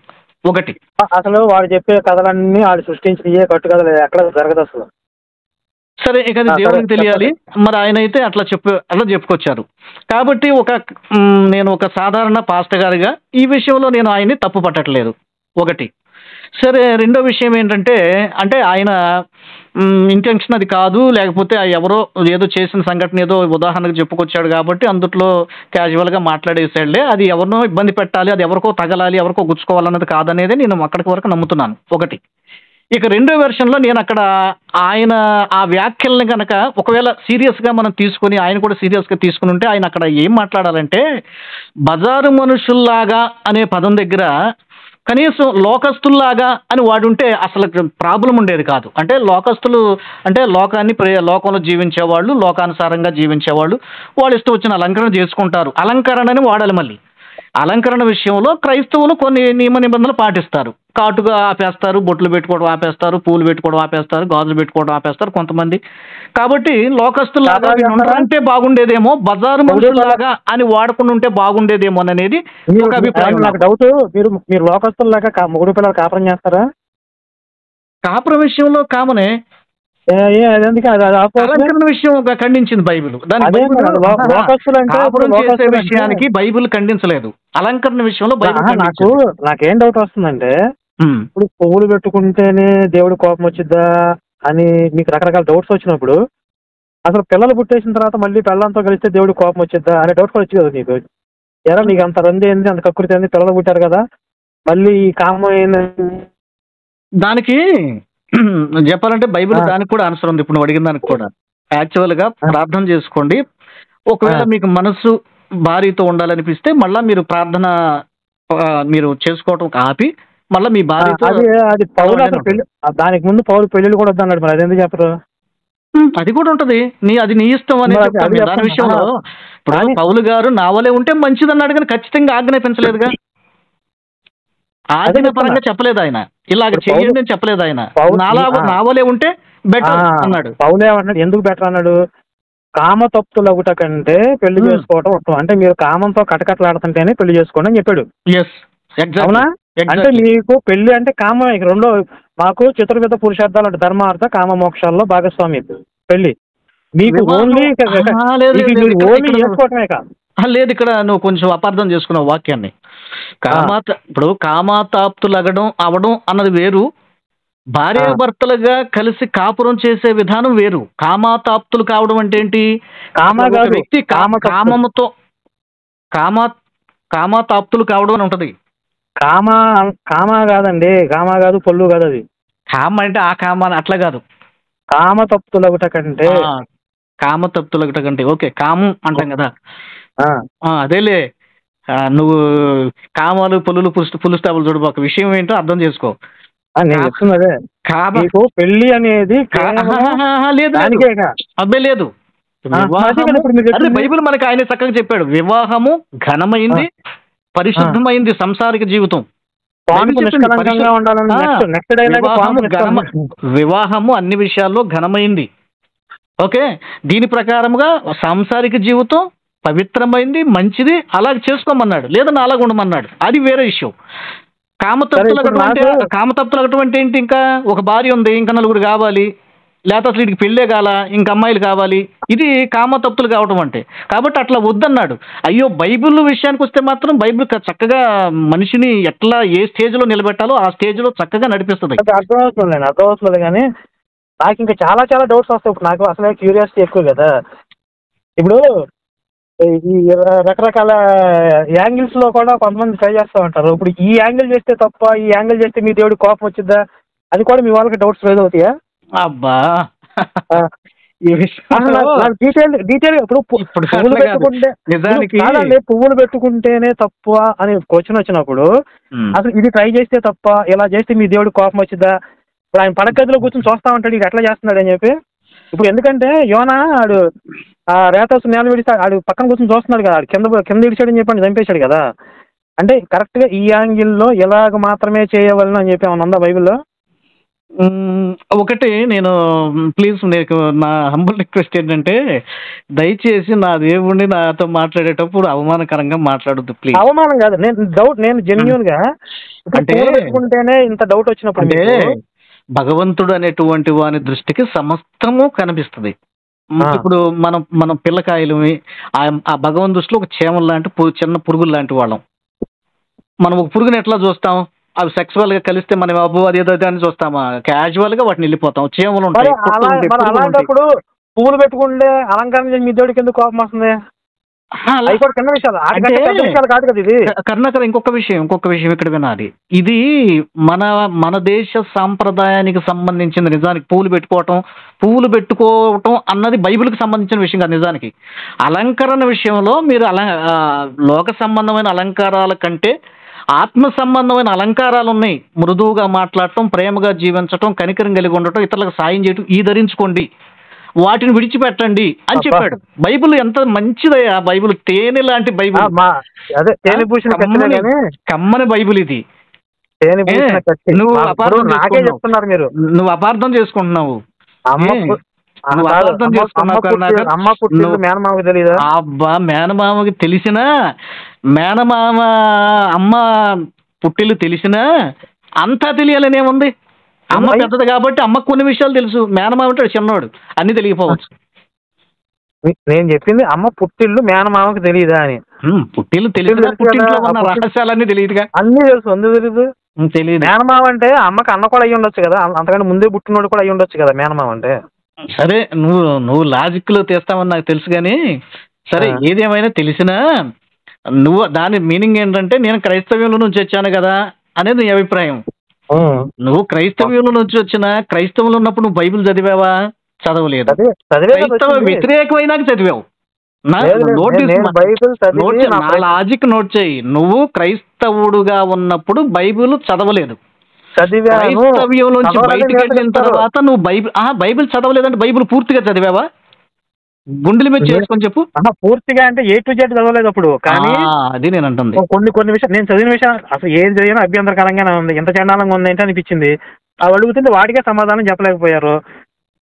ఒకటి అసలు వాడు చెప్పే కథలన్నీ వాడు సృష్టించిన కట్టుకథలు, ఎక్కడ జరగదు అసలు. సరే, ఇక అది దేవునికి తెలియాలి. మరి ఆయన అయితే అట్లా చెప్పుకొచ్చారు కాబట్టి నేను ఒక సాధారణ పాస్టర్ గారిగా ఈ విషయంలో నేను ఆయన్ని తప్పు పట్టట్లేదు. ఒకటి. సరే, రెండో విషయం ఏంటంటే, అంటే ఆయన ఇంటెన్షన్ అది కాదు, లేకపోతే ఎవరో ఏదో చేసిన సంఘటన ఏదో ఉదాహరణకు చెప్పుకొచ్చాడు కాబట్టి అందుట్లో క్యాజువల్గా మాట్లాడేసాడులే, అది ఎవరినో ఇబ్బంది పెట్టాలి, అది ఎవరికో తగలాలి, ఎవరికో గుచ్చుకోవాలన్నది కాదనేది నేను అక్కడికి వరకు నమ్ముతున్నాను. ఒకటి. ఇక రెండో వెర్షన్లో నేను అక్కడ ఆయన ఆ వ్యాఖ్యల్ని కనుక ఒకవేళ సీరియస్గా మనం తీసుకుని, ఆయన కూడా సీరియస్గా తీసుకుని ఉంటే, ఆయన అక్కడ ఏం మాట్లాడాలంటే, బజారు మనుషుల్లాగా అనే పదం దగ్గర కనీసం లోకస్తుల్లాగా అని వాడుంటే అసలు ప్రాబ్లం ఉండేది కాదు. అంటే లోకస్తులు అంటే లోకంలో జీవించేవాళ్ళు, లోకానుసారంగా జీవించేవాళ్ళు, వాళ్ళు ఇష్టం వచ్చిన అలంకరణ చేసుకుంటారు. అలంకరణని వాడాలి. మళ్ళీ అలంకరణ విషయంలో క్రైస్తవులు కొన్ని నియమ నిబంధనలు పాటిస్తారు. కాటుగా ఆపేస్తారు, బొట్లు పెట్టుకోవడం ఆపేస్తారు, పూలు పెట్టుకోవడం ఆపేస్తారు, గాజులు పెట్టుకోవడం ఆపేస్తారు కొంతమంది. కాబట్టి లోకస్తుల్లాగా అంటే బాగుండేదేమో, బజారు మనుషుల్లాగా అని వాడకుండా ఉంటే బాగుండేదేమో అనేది ఒక అభిప్రాయం. నాకు డౌట్, మీరు లోకస్తుల్లాగా మూడు పిల్లలు కాపురం చేస్తారా? కాపురం విషయంలో కామనే, అలంకరణ విషయం ఖండించింది బైబిల్. కాపురం చేసే విషయానికి బైబిల్ ఖండించలేదు, అలంకరణ విషయంలో బైబిల్. నాకేం డౌట్ వస్తుందంటే, ఇప్పుడు పువ్వులు పెట్టుకుంటేనే దేవుడి కోపం వచ్చిద్దా అని మీకు రకరకాల డౌట్స్ వచ్చినప్పుడు, అసలు పిల్లలు పుట్టేసిన తర్వాత మళ్ళీ పిల్లలతో కలిస్తే దేవుడి కోపం వచ్చిద్దా అనే డౌట్ కూడా వచ్చి కదా నీకు. ఎలా నీకు అంత రంది ఏంది, అంత కక్కుర్తి ఏంది, పిల్లలు పుట్టారు కదా, మళ్ళీ ఈ కామం దానికి చెప్పాలంటే బైబిల్ దానికి కూడా ఆన్సర్ ఉంది. ఇప్పుడు నువ్వు అడిగిన దానికి కూడా యాక్చువల్గా ప్రార్థన చేసుకోండి. ఒకవేళ మీకు మనసు భార్యతో ఉండాలనిపిస్తే మళ్ళీ మీరు ప్రార్థన మీరు చేసుకోవటం ఆపి మళ్ళీ మీ భార్యతో. అది పౌలు దానికి ముందు పౌలు పెళ్లిళ్ళు కూడా వద్దన్నాడు, మరి అదేందుకు చెప్పరు? అది కూడా ఉంటది, అది నీ ఇష్టం అని చెప్తాను దాని విషయంలో. ఇప్పుడు పౌలు గారు నావలే ఉంటే మంచిది అన్నాడు, కానీ ఖచ్చితంగా ఆజ్ఞాపించలేదుగా. ఆజ్ఞ పరంగా చెప్పలేదు ఆయన, ఇలాగ చేయండి అని చెప్పలేదు ఆయన. నావలే ఉంటే బెటర్ అన్నాడు. పౌలు ఏమన్నాడు, ఎందుకు బెటర్ అన్నాడు? కామ తప్పులు ఒకట కంటే పెళ్లి చేసుకోవటం ఉత్తమం. అంటే మీరు కామంతో కటకట్లాడుతుంటేనే పెళ్లి చేసుకోండి అని చెప్పాడు. అవునా? అంటే మీకు పెళ్లి అంటే కామ. రెండో మాకు చతుర్విధ పురుషార్థాలు అంటే ధర్మార్థ కామ మోక్షాల్లో భాగస్వామి పెళ్లి. మీకు ఓన్లీ చేసుకోవటమే కాదు. లేదు, ఇక్కడ నువ్వు కొంచెం అపార్థం చేసుకున్నావు వాక్యాన్ని. ఇప్పుడు కామాతాప్తులు అవడం అన్నది వేరు, భార్యాభర్తలుగా కలిసి కాపురం చేసే విధానం వేరు. కామాతాప్తులు కావడం అంటే ఏంటి? వ్యక్తి కామముతో కామాతాప్తులు కావడం అని ఉంటది. కామ కాదండి, కామ కాదు, పొల్లు కాదు. అది కామ అంటే ఆ కామ అని అట్లా కాదు. కామ తప్పులగుట కంటే. ఆ, కామ తప్తులగట కంటే ఓకే కామం అంటాం కదా. ఆ, అదేలే. నువ్వు కామాలు పులులు పులు స్టాపులు చూడు, ఒక విషయం ఏంటో అర్థం చేసుకో. నేను కా- చెప్తున్నా అదే. కామ మీకు పెళ్లి అనేది కేవలం లేదు లేదు, దానికేగా. అబ్బే లేదు. అదే కదా వివాహము ఇప్పుడు మీరు అదే చెప్పింది. బైబిల్ మనకి ఆయన చక్కగా చెప్పాడు. వివాహము ఘనమైంది, పరిశుద్ధమైంది సంసారిక జీవితం. బైబిల్ పాన్పు చెప్పింది నిష్కలంకంగా ఉండాలని. ఆ, నెక్స్ట్ డైలాగ్ వివాహము పాన్పు వివాహము అన్ని విషయాల్లో ఘనమైంది. ఓకే, దీని ప్రకారముగా సాంసారిక జీవితం పవిత్రమైంది, మంచిది, అలాగే చేసుకోమన్నాడు, లేదన్నా అలాగ ఉండమన్నాడు, అది వేరే ఇష్యూ. కామతత్తులగటం అంటే కామతత్తులగటం అంటే ఏంటి? ఇంకా ఒక భార్య ఉంది, ఇంకా నలుగురు కావాలి, లేకపోతే అసలు వీడికి పెళ్ళే కాల, ఇంకా అమ్మాయిలు కావాలి, ఇది కామతప్తులు కావటం అంటే. కాబట్టి అట్లా వద్దన్నాడు. అయ్యో బైబిల్ విషయానికి వస్తే మాత్రం బైబిల్ చక్కగా మనిషిని ఎట్లా ఏ స్టేజ్లో నిలబెట్టాలో ఆ స్టేజ్లో చక్కగా నడిపిస్తుంది. అర్థమవుతుంది కానీ నాకు ఇంకా చాలా చాలా డౌట్స్ వస్తాయి. ఇప్పుడు నాకు అసలే క్యూరియాసిటీ ఎక్కువ కదా. ఇప్పుడు ఈ రకరకాల యాంగిల్స్ లో కూడా కొంతమంది ట్రై చేస్తూ ఉంటారు. ఇప్పుడు ఈ యాంగిల్ చేస్తే తప్ప, ఈ యాంగిల్ చేస్తే మీ దేవుడికి కోపం వచ్చిద్దా, అది కూడా మీ వాళ్ళకి డౌట్స్ రైజ్ అవుతాయా? అబ్బా, ఈ డీటెయిల్ ఇప్పుడు పువ్వులు పెట్టుకుంటే నిజానికి పువ్వులు పెట్టుకుంటేనే తప్ప అని క్వశ్చన్ వచ్చినప్పుడు అసలు ఇది ట్రై చేస్తే తప్ప, ఇలా చేస్తే మీ దేవుడికి కోపం వచ్చిద్దా? ఇప్పుడు ఆయన పడగదిలో కూర్చొని చూస్తా ఉంటాడు, ఇది ఎట్లా చేస్తున్నాడు అని చెప్పి. ఇప్పుడు ఎందుకంటే యోనా ఆడు ఆ రేతసు నేల విడిస్తే ఆడు పక్కన కూర్చొని చూస్తున్నాడు కదా, ఆడు కింద ఇడిచాడని చెప్పి చంపేశాడు కదా. అంటే కరెక్ట్గా ఈ యాంగిల్లో ఎలాగ మాత్రమే చేయవలను అని చెప్పి ఏమన్నా ఉందా బైబిల్లో? ఒకటి నేను ప్లీజ్ నీకు నా హంబుల్ రిక్వెస్ట్ ఏంటంటే, దయచేసి నా దేవుడిని నాతో మాట్లాడేటప్పుడు అవమానకరంగా మాట్లాడొద్దు ప్లీజ్. అవమానం కాదు, నేను జెన్యూన్ గా అంటే పెట్టుకుంటేనే ఇంత డౌట్ వచ్చినప్పుడు అంటే భగవంతుడు అనేటువంటి వాని దృష్టికి సమస్తము కనిపిస్తుంది. ఇప్పుడు మనం పిల్లకాయలు ఆ భగవంతు దృష్టిలో ఒక చీమలు లాంటి చిన్న పురుగులు లాంటి వాళ్ళం. మనం ఒక పురుగుని ఎట్లా చూస్తాం? అవి సెక్సువల్ గా కలిస్తే మనం అబ్బో అదేదో అని చూస్తామా? క్యాజువల్ గా వాటిని వెళ్ళిపోతాం. చీమలు ఉంటాయి. అలాంటప్పుడు పువ్వులు పెట్టుకుంటే అలంకారం చేసి మీ దేవుడికి ఎందుకు కోపం వస్తుంది? కర్ణాకర్ ఇంకొక విషయం ఇక్కడ వినాలి. ఇది మన దేశ సాంప్రదాయానికి సంబంధించిన, నిజానికి పువ్వులు పెట్టుకోవటం అన్నది బైబిల్కి సంబంధించిన విషయం కాదు. నిజానికి అలంకరణ విషయంలో మీరు లోక సంబంధమైన అలంకారాల కంటే ఆత్మ సంబంధమైన అలంకారాలు ఉన్నాయి. మృదువుగా మాట్లాడటం, ప్రేమగా జీవించటం, కనికరం కలిగి ఉండటం, ఇతరులకు సాయం చేయటం, ఈ ధరించుకోండి, వాటిని విడిచిపెట్టండి అని చెప్పాడు. బైబిల్ ఎంత మంచిదయ్యా! బైబిల్ తేనె లాంటి బైబిల్, కమ్మని బైబిల్ ఇది. నువ్వు అపార్థం చేసుకుంటున్నావు. అబ్బా, మేనమామకి తెలిసినా, మేనమామ అమ్మ పుట్టిల్లు తెలిసినా అంతా తెలియాలనేముంది? అమ్మ పెద్దది కాబట్టి అమ్మకు కొన్ని విషయాలు తెలుసు, మేనమామ అంటే చిన్నవాడు, అన్ని తెలియకపోవచ్చు. నేను చెప్పింది అమ్మ పుట్టిల్లు మేనమామకి తెలియదా అని. పుట్టిల్లు తెలియదు, పుట్టింట్లో ఉన్న రహస్యాలన్నీ తెలియదుగా. అన్ని తెలుసు, ఎందుకు తెలియదు? తెలియదు. మేనమామ అంటే అమ్మకి అన్న కూడా అయ్యి ఉండొచ్చు కదా, అంతకంటే ముందే పుట్టినోడు కూడా అయ్యి ఉండొచ్చు కదా మేనమామ అంటే. సరే, నువ్వు లాజిక్ లో తెస్తావని నాకు తెలుసు కానీ, సరే ఏదేమైనా తెలిసినా నువ్వు దాని మీనింగ్ ఏంటంటే నేను క్రైస్తవ్యంలో నుంచి వచ్చాను కదా అనేది నీ అభిప్రాయం. నువ్వు క్రైస్తవ్యంలో నుంచి క్రైస్తవులు ఉన్నప్పుడు నువ్వు బైబిల్ చదివావా? చదవలేదు. క్రైస్తవ వ్యతిరేకమైనాక చదివావు. నా లాజిక్ నోట్ చేయి. నువ్వు క్రైస్తవుడుగా ఉన్నప్పుడు బైబిల్ చదవలేదు. క్రైస్తవ్యం నుంచి బయటికి వెళ్ళిన తర్వాత నువ్వు బైబిల్ చదవలేదంటే బైబిల్ పూర్తిగా చదివావా? గుండెల మీద చేసుకొని చెప్పు. పూర్తిగా అంటే A to Z చదవలేదు అప్పుడు, కానీ అది నేను అంటుంది. కొన్ని విషయాలు నేను చదివిన విషయాలు అసలు ఏం చదివినా అభ్యంతరకరంగానే ఉంది. ఎంత చండాలంగా ఉంది ఏంటి అనిపించింది. అవి అడుగుతుంటే వాటికే సమాధానం చెప్పలేకపోయారు.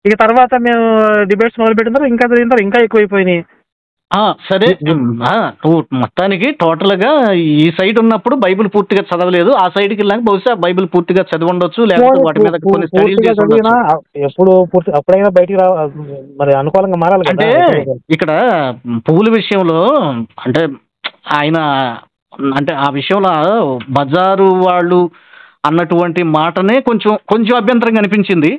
ఇక తర్వాత మేము డిబేట్స్ మొదలు పెట్టిన తర్వాత ఇంకా చదివిన తర్వాత ఇంకా ఎక్కువైపోయినాయి. సరే, నువ్వు మొత్తానికి టోటల్ గా ఈ సైడ్ ఉన్నప్పుడు బైబిల్ పూర్తిగా చదవలేదు, ఆ సైడ్కి వెళ్ళాక బహుశా బైబిల్ పూర్తిగా చదివి ఉండొచ్చు, లేకపోతే వాటి మీద కొన్ని స్టడీలు చేసి ఉండొచ్చు. ఎప్పుడు అప్పుడైనా బయటికి మరి అనుకూలంగా మారాలి. అంటే ఇక్కడ పువ్వుల విషయంలో అంటే ఆయన అంటే ఆ విషయంలో బజారు వాళ్ళు అన్నటువంటి మాటనే కొంచెం కొంచెం అభ్యంతరంగా అనిపించింది.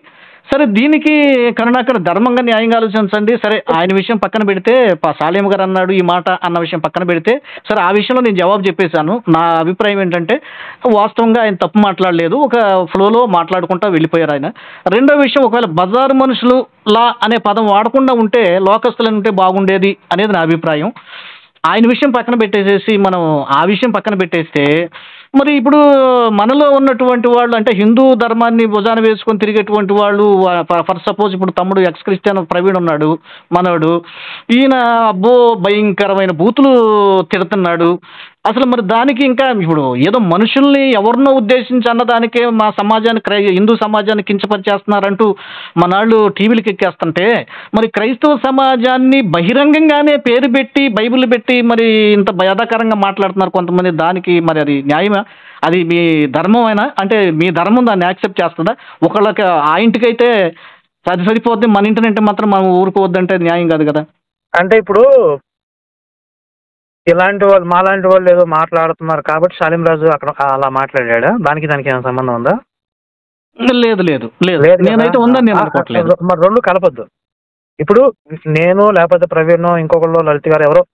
సరే, దీనికి కరుణాకర్ ధర్మంగా న్యాయంగా ఆలోచించండి. సరే, ఆయన విషయం పక్కన పెడితే సాలేం గారు అన్నాడు ఈ మాట అన్న విషయం పక్కన పెడితే, సరే ఆ విషయంలో నేను జవాబు చెప్పేశాను. నా అభిప్రాయం ఏంటంటే వాస్తవంగా ఆయన తప్పు మాట్లాడలేదు. ఒక ఫ్లోలో మాట్లాడుకుంటా వెళ్ళిపోయారు ఆయన. రెండో విషయం, ఒకవేళ బజారు మనుషులు లా అనే పదం వాడకుండా ఉంటే లోకస్తులని ఉంటే బాగుండేది అనేది నా అభిప్రాయం. ఆయన విషయం పక్కన పెట్టేసేసి మనం ఆ విషయం పక్కన పెట్టేస్తే, మరి ఇప్పుడు మనలో ఉన్నటువంటి వాళ్ళు అంటే హిందూ ధర్మాన్ని భుజాన వేసుకొని తిరిగేటువంటి వాళ్ళు, ఫర్ సపోజ్ ఇప్పుడు తమ్ముడు ఎక్స్ క్రిస్టియన్ ప్రవీణ్ ఉన్నాడు మనోడు, ఈయన అబ్బో భయంకరమైన బూతులు తిడుతున్నాడు. అసలు మరి దానికి ఇంకా ఇప్పుడు ఏదో మనుషుల్ని ఎవరినో ఉద్దేశించి అన్నదానికే మా సమాజాన్ని హిందూ సమాజాన్ని కించపరిచేస్తున్నారంటూ మనాళ్ళు టీవీలకు ఎక్కేస్తుంటే, మరి క్రైస్తవ సమాజాన్ని బహిరంగంగానే పేరు పెట్టి బైబిల్ పెట్టి మరి ఇంత బాధాకరంగా మాట్లాడుతున్నారు కొంతమంది. దానికి మరి అది న్యాయమా? అది మీ ధర్మం అయినా అంటే మీ ధర్మం దాన్ని యాక్సెప్ట్ చేస్తుందా? ఒకళ్ళకి ఆ ఇంటికైతే అది సరిపోద్ది, మన ఇంటినంటే మాత్రం మనం ఊరుకోవద్దంటే న్యాయం కాదు కదా. అంటే ఇప్పుడు ఇలాంటి వాళ్ళు మాలాంటి వాళ్ళు ఏదో మాట్లాడుతున్నారు కాబట్టి షాలిం రాజు అక్కడ అలా మాట్లాడాడా? దానికి ఏమైనా సంబంధం ఉందా? లేదు లేదు లేదు, లేదు కదా. నేనైతే ఉందని నేను అనుకోవట్లేదు. మరి రెండు కలపొద్దు. ఇప్పుడు నేను లేకపోతే ప్రవీణ్ ఇంకొకళ్ళు లలిత్ గారు ఎవరో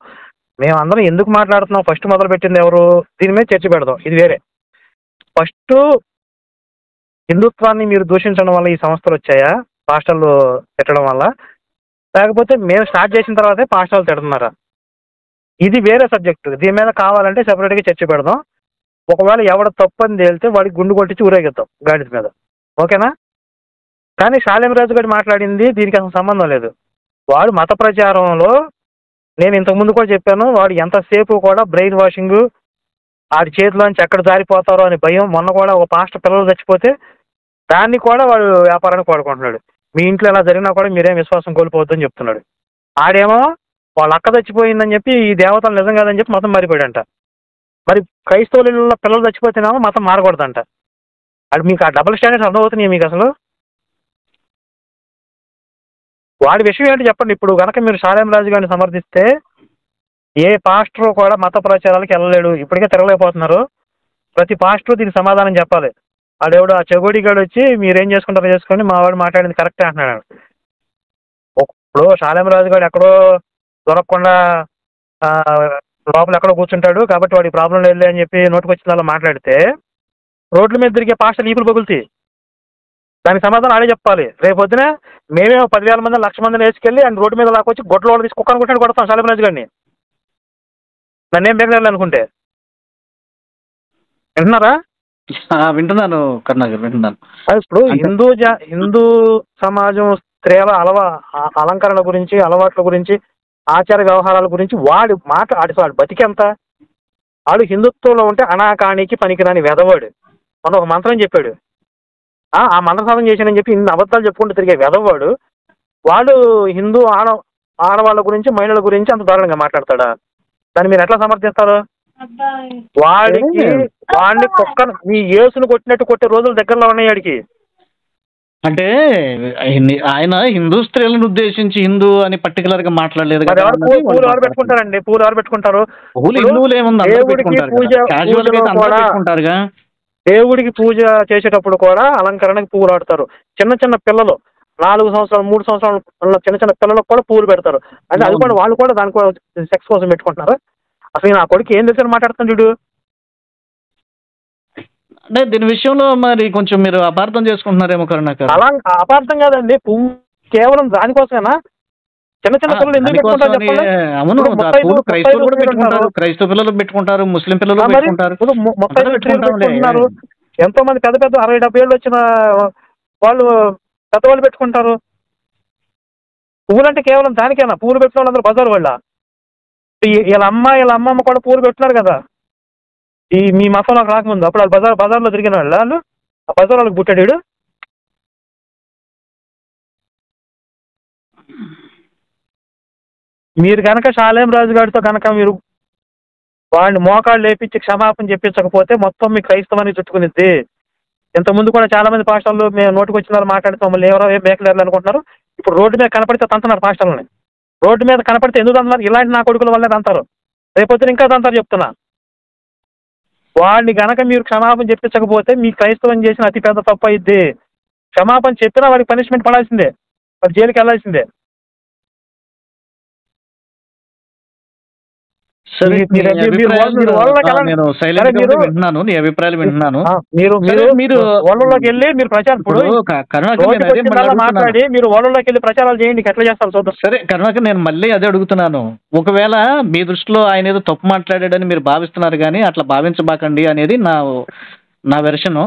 మేమందరం ఎందుకు మాట్లాడుతున్నాం, ఫస్ట్ మొదలు పెట్టింది ఎవరు, దీని మీద చర్చ పెడదాం, ఇది వేరే. ఫస్ట్ హిందుత్వాన్ని మీరు దూషించడం వల్ల ఈ సంస్థలు వచ్చాయా, పాస్టర్లు తిట్టడం వల్ల, లేకపోతే మేము స్టార్ట్ చేసిన తర్వాతే పాస్టర్లు తిడుతున్నారా? ఇది వేరే సబ్జెక్టు. దీని మీద కావాలంటే సెపరేట్గా చర్చ పెడదాం. ఒకవేళ ఎవడ తప్పని తేలితే వాడికి గుండు కొట్టించి ఊరేగిద్దాం గాడిద మీద, ఓకేనా? కానీ షాలేం రాజు గారు మాట్లాడింది దీనికి అసలు సంబంధం లేదు. వాడు మత ప్రచారంలో, నేను ఇంతకుముందు కూడా చెప్పాను, వాడు ఎంతసేపు కూడా బ్రెయిన్ వాషింగ్, వాడి చేతిలోంచి ఎక్కడ జారిపోతారో అని భయం. మొన్న కూడా ఒక పాస్టర్ పిల్లలు చచ్చిపోతే దాన్ని కూడా వాడు వ్యాపారానికి వాడుకుంటున్నాడు. మీ ఇంట్లో ఎలా జరిగినా కూడా మీరేం విశ్వాసం కోల్పోవద్దని చెప్తున్నాడు. ఆడేమో వాళ్ళ అక్క చచ్చిపోయిందని చెప్పి ఈ దేవతలు నిజం కాదని చెప్పి మతం మారిపోయాడంట. మరి క్రైస్తవుల పిల్లలు చచ్చిపోతేనేమో మతం మారకూడదంట. అది మీకు ఆ డబుల్ స్టాండర్డ్స్ అర్థమవుతున్నాయి మీకు అసలు? వాడి విషయం ఏంటి చెప్పండి. ఇప్పుడు కనుక మీరు షాలేం రాజు గారిని సమర్థిస్తే ఏ పాస్టర్ కూడా మత ప్రచారాలకు వెళ్ళలేడు. ఇప్పటికే తిరగలేకపోతున్నారు. ప్రతి పాస్టర్ దీనికి సమాధానం చెప్పాలి. ఆడెవడు ఆ చెగోడి గాడు వచ్చి మీరేం చేసుకుంటారో చేసుకోండి, మా వాడు మాట్లాడింది కరెక్టే అంటున్నాడు. ఇప్పుడు షాలేం రాజు గారు ఎక్కడో దొరకకుండా లోపల ఎక్కడో కూర్చుంటాడు కాబట్టి వాడికి ప్రాబ్లం లేదు అని చెప్పి నోటికొచ్చిన అలా మాట్లాడితే రోడ్ల మీద తిరిగే పాస్టర్లు ఈపులు పగులుతాయి. దానికి సమాధానం ఆడే చెప్పాలి. రేపు పొద్దున మేమే 10,000 మంది 1,00,000 మందిని వేసుకెళ్ళి ఆయన రోడ్డు మీద లాక్కొచ్చి గొడ్డలో తీసి కుక్కను కొట్టాడు కొడతాం షాలేం రాజు గారిని. నన్నేం బెగలేదు అనుకుంటే. వింటున్నారా? వింటున్నాను కరుణాకర్, వింటున్నాను. ఇప్పుడు హిందూ సమాజం స్త్రీల అలంకరణ గురించి, అలవాట్ల గురించి, ఆచార వ్యవహారాల గురించి వాడు వాడు బతికెంత. వాడు హిందుత్వంలో ఉంటే అనాకానికి పనికిరాని వెధవాడు. మనం ఒక మంత్రం చెప్పాడు, ఆ మంత్రసాధన చేశానని చెప్పి ఇన్ని అబద్ధాలు చెప్పుకుంటూ తిరిగే వెధవాడు. వాడు హిందూ ఆడవాళ్ళ గురించి, మహిళల గురించి అంత దారుణంగా మాట్లాడతాడా? దాన్ని మీరు ఎట్లా సమర్థిస్తారు? వాడిని కుక్కను మీ యేసును కొట్టినట్టు కొట్టే రోజులు దగ్గరలో ఉన్నాయి వాడికి. అంటే ఆయన హిందూ స్త్రీలను ఉద్దేశించి హిందూ అని పర్టికులర్ గా మాట్లాడలేదు. పూలు ఎవరు పెట్టుకుంటారండి? పూలు ఎవరు పెట్టుకుంటారు? దేవుడికి పూజ చేసేటప్పుడు కూడా అలంకరణకి పువ్వులు ఆడతారు. చిన్న చిన్న పిల్లలు 4 సంవత్సరాలు 3 సంవత్సరాలు చిన్న చిన్న పిల్లలకు కూడా పూలు పెడతారు. అంటే అది కూడా వాళ్ళు కూడా దాని కూడా సెక్స్ కోసం పెట్టుకుంటున్నారు. అసలు నా కొడుకు ఏం తెలిసి మాట్లాడుతున్నాడు? అంటే దీని విషయంలో మరి కొంచెం మీరు అపార్థం చేసుకుంటున్నారేమో కరుణాకర్. అలా అపార్థం కాదండి, పువ్వు కేవలం దానికోసమేనా? చిన్న చిన్న పిల్లలు ఎందుకు పెట్టుకుంటారు? క్రైస్తవ పిల్లలు పెట్టుకుంటారు, ముస్లిం పిల్లలు పెట్టుకుంటారు. ఎంతో మంది పెద్ద పెద్ద 60-70 ఏళ్ళు వచ్చిన వాళ్ళు పెద్దవాళ్ళు పెట్టుకుంటారు. పువ్వులు అంటే కేవలం దానికేనా? పువ్వులు పెట్టిన వాళ్ళందరూ బజారు వాళ్ళ. వీళ్ళ అమ్మమ్మ కూడా పూలు పెట్టినారు కదా ఈ మీ మతంలోకి రాకముందు. అప్పుడు వాళ్ళు బజార్లో తిరిగిన వాళ్ళు ఆ బజార్ వాళ్ళకి పుట్టాడు. మీరు కనుక షాలేం రాజు గారితో కనుక మీరు వాడిని మోకాళ్ళు లేపించి క్షమాపణ చెప్పించకపోతే మొత్తం మీ క్రైస్తవాన్ని చుట్టుకునిద్ది. ఇంతకుముందు కూడా చాలా మంది పాస్టర్లు మేము నోటికి వచ్చిన వాళ్ళు మాట్లాడితే మమ్మల్ని ఎవరో ఏం మేకలేరు అనుకుంటున్నారు. ఇప్పుడు రోడ్డు మీద కనపడితే తంతున్నారు పాస్టర్లని. రోడ్డు మీద కనపడితే ఎందుకు తంతున్నారు? ఇలాంటి నా కొడుకుల వల్లే తంతారు. రేపొద్దున ఇంకా తంతారు చెప్తున్నా. వాడిని గనక మీరు క్షమాపణ చెప్పించకపోతే మీ క్రైస్తవం చేసిన అతిపెద్ద తప్పు అయింది. క్షమాపణ చెప్పినా వాడికి పనిష్మెంట్ పడాల్సిందే, వాడు జైలుకి వెళ్ళాల్సిందే. సరే, నీ మీరు మీరు అభిప్రాయాలు మీరు వాళ్ళలోకి వెళ్ళండి. నేను సరే సైలెంట్ గా మీరు వింటున్నాను, నీ అభిప్రాయాలు వింటున్నాను. మీరు సరే, మీరు వాళ్ళలోకి వెళ్ళి మీరు ప్రచారం ఇప్పుడు ఇప్పుడు కరుణాకర్ నేను రోజుకి అదే మళ్ళీ వచ్చిందల్లా అడుగుతున్నాను. మాట్లాడి మీరు వాళ్ళలోకి వెళ్ళి ప్రచారాలు చేయండి, ఎట్లా చేస్తారు చూద్దాం. సరే కరుణాకర్, నేను మళ్ళీ అదే అడుగుతున్నాను. ఒకవేళ మీ దృష్టిలో ఆయన ఏదో తప్పు మాట్లాడాడని మీరు భావిస్తున్నారు, కానీ అట్లా భావించబాకండి అనేది నా వెర్షన్.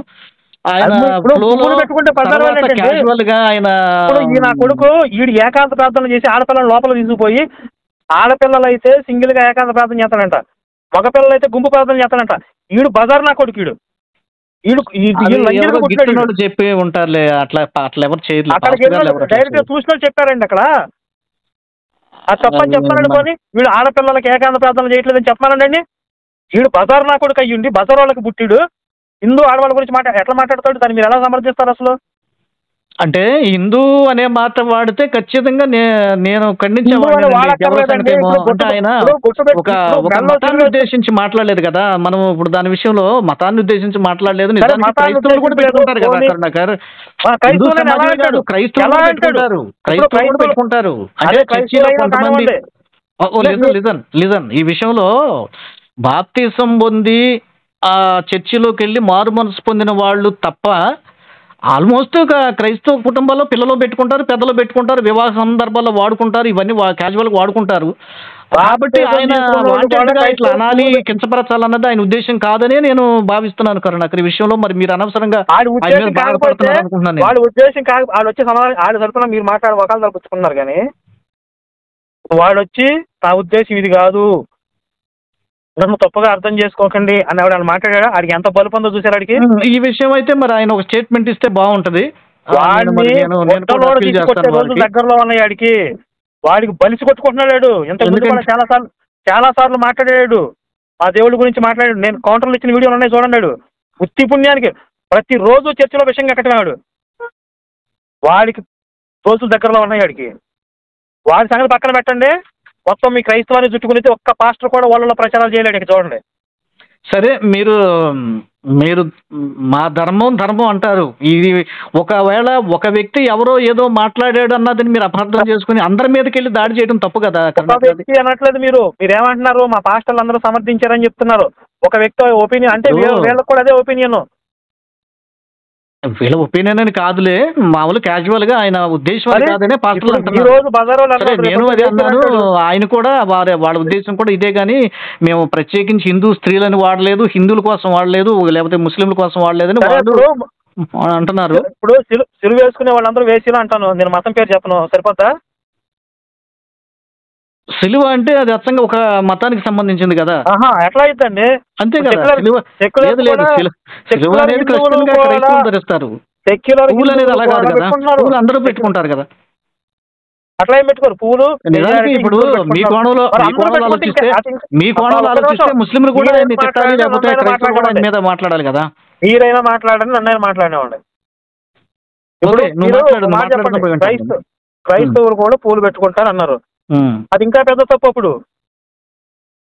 ఆయన ఇప్పుడు ఫ్లోలో పువ్వులు పెట్టుకుంటే బజార్ వాళ్ళు ఏంటండి? క్యాజువల్ గా ఆయన ఇప్పుడు ఈ నా కొడుకు ఈడు ఏకాంత ప్రార్థన చేసి ఆడపిల్లలు లోపల తీసుకుపోయి, ఆడపిల్లలు అయితే సింగిల్ గా ఏకాంత ప్రార్థన చేస్తాడంట, మగపిల్లలు అయితే గుంపు ప్రార్థన చేస్తాడంట. ఈడు బజార్ నా కొడుకు, ఈడు అది ఎవరో గిట్టినోళ్ళు చెప్పి ఉంటారులే, అట్లా ఎవరు చేయలేదు. అక్కడికి వెళ్ళి డైరెక్ట్ గా చూసినట్టు చెప్పారండి అక్కడ. అది తప్పని చెప్తాను అనుకోని వీడు ఆడపిల్లలకి ఏకాంత ప్రార్థన చేయట్లేదని చెప్పానండి. వీడు బజార్ నా కొడుకు అయ్యుండి బజార్ వాళ్ళకి పుట్టిడు హిందూ ఆడవాళ్ళ గురించి ఎట్లా మాట్లాడతాడు? దాన్ని మీరు ఎలా సమర్థిస్తారు అసలు? అంటే హిందూ అనే మాట వాడితే ఖచ్చితంగా నేను ఖండించేవాడిని. అంటే ఆయన ఒక మతాన్ని ఉద్దేశించి మాట్లాడలేదు కదా, మనం ఇప్పుడు దాని విషయంలో మతాన్ని ఉద్దేశించి మాట్లాడలేదు. నిజానికి క్రైస్తవులు కూడా పెట్టుకుంటారు కదా కరుణాకర్, క్రైస్తవులు పెట్టుకుంటారు. అంటే చర్చిలో కొంతమంది లిజన్ ఈ విషయంలో బాప్తిసం పొంది ఆ చర్చిలోకి వెళ్ళి మారు మనసు పొందిన వాళ్ళు తప్ప ఆల్మోస్ట్ క్రైస్తవ కుటుంబాల్లో పిల్లలు పెట్టుకుంటారు, పెద్దలు పెట్టుకుంటారు, వివాహ సందర్భాల్లో వాడుకుంటారు, ఇవన్నీ క్యాజువల్గా వాడుకుంటారు. కాబట్టి ఆయన వాంటెడ్గా ఇట్లా అనాలి, కించపరచాలన్నది ఆయన ఉద్దేశం కాదని నేను భావిస్తున్నాను కరుణాకర్. ఈ విషయంలో మరి మీరు అనవసరంగా బాధపడుతున్నారు అనుకుంటున్నాను. వాడి ఉద్దేశం కాదు, వాడు వచ్చి ఆడి తరపున మీరు మాట్లాడి ఒకళ్ళు తరపుచ్చుకున్నారు, కానీ వాడు వచ్చి నా ఉద్దేశం ఇది కాదు, నన్ను తప్పుగా అర్థం చేసుకోకండి అని ఆవిడ మాట్లాడా. ఆడికి ఎంత బలుపు ఉందో చూసారు ఆడికి. ఈ విషయం అయితే మరి ఆయన ఒక స్టేట్మెంట్ ఇస్తే బాగుంటది. దగ్గరలో ఉన్నాయి ఆడికి, వాడికి బలిసి కొట్టుకుంటున్నాడు. చాలా సార్లు మాట్లాడాడు, ఆ దేవుడి గురించి మాట్లాడాడు. నేను కౌంటర్లు ఇచ్చిన వీడియోలు ఉన్నాయి చూడండి. ఉత్తి పుణ్యానికి ప్రతిరోజు చర్చిలో విషయం కట్టమేవాడు. వాడికి రోజులు దగ్గరలో ఉన్నాయి ఆడికి. వాడి సంగతి పక్కన పెట్టండి, మొత్తం మీ క్రైస్తవాన్ని చుట్టుకుని ఒక్క పాస్టర్ కూడా వాళ్ళలో ప్రచారాలు చేయలేడు ఇక్కడ చూడండి. సరే, మీరు మా ధర్మం అంటారు. ఇది ఒకవేళ ఒక వ్యక్తి ఎవరో ఏదో మాట్లాడాడు అన్నదని మీరు అపార్థం చేసుకుని అందరి మీదకి వెళ్ళి దాడి చేయడం తప్పు కదా. వ్యక్తి అనట్లేదు, మీరేమంటున్నారు? మా పాస్టర్లు అందరూ సమర్థించారని చెప్తున్నారు. ఒక వ్యక్తి ఒపీనియన్ అంటే వీళ్ళకి కూడా అదే ఒపీనియన్. వీళ్ళ ఒపీనియన్ అని కాదులే, మామూలు క్యాజువల్ గా ఆయన ఉద్దేశం కాదనే పాస్టర్లు అంటున్నారు. నేను అదే అన్నాను, ఆయన కూడా వాళ్ళ ఉద్దేశం కూడా ఇదే, కానీ మేము ప్రత్యేకించి హిందూ స్త్రీలని వాడలేదు, హిందువుల కోసం వాడలేదు, లేకపోతే ముస్లింల కోసం వాడలేదని వాళ్ళు అంటున్నారు. ఇప్పుడు సిలువ వేసుకునే వాళ్ళందరూ వేసిలా అంటాను, నేను మతం పేరు చెప్పను, సరిపోతా? సిలువ అంటే అది అచ్చంగా ఒక మతానికి సంబంధించింది కదా. ఎట్లా అయిద్దండి? అంతే కదా, సిలువ అనేది క్రైస్తవులుగా క్రైస్తవులు ధరిస్తారు, పువ్వులు అనేది అలా కాదు కదా, పువ్వులు అందరూ పెట్టుకుంటారు కదా. అట్లా ఏం పెట్టుకోరు పువ్వులు. నిజానికి ఇప్పుడు మీ కోణంలో ఆలోచిస్తే ముస్లింలు కూడా ఆయన్ని తిట్టాలి, లేకపోతే క్రైస్తవులు కూడా ఆయన మీద మాట్లాడాలి కదా. మీరైనా మాట్లాడండి, నన్నైనా మాట్లాడేవాడి. క్రైస్తవులు కూడా పూలు పెట్టుకుంటారు అన్నారు, అది ఇంకా పెద్ద తప్పు.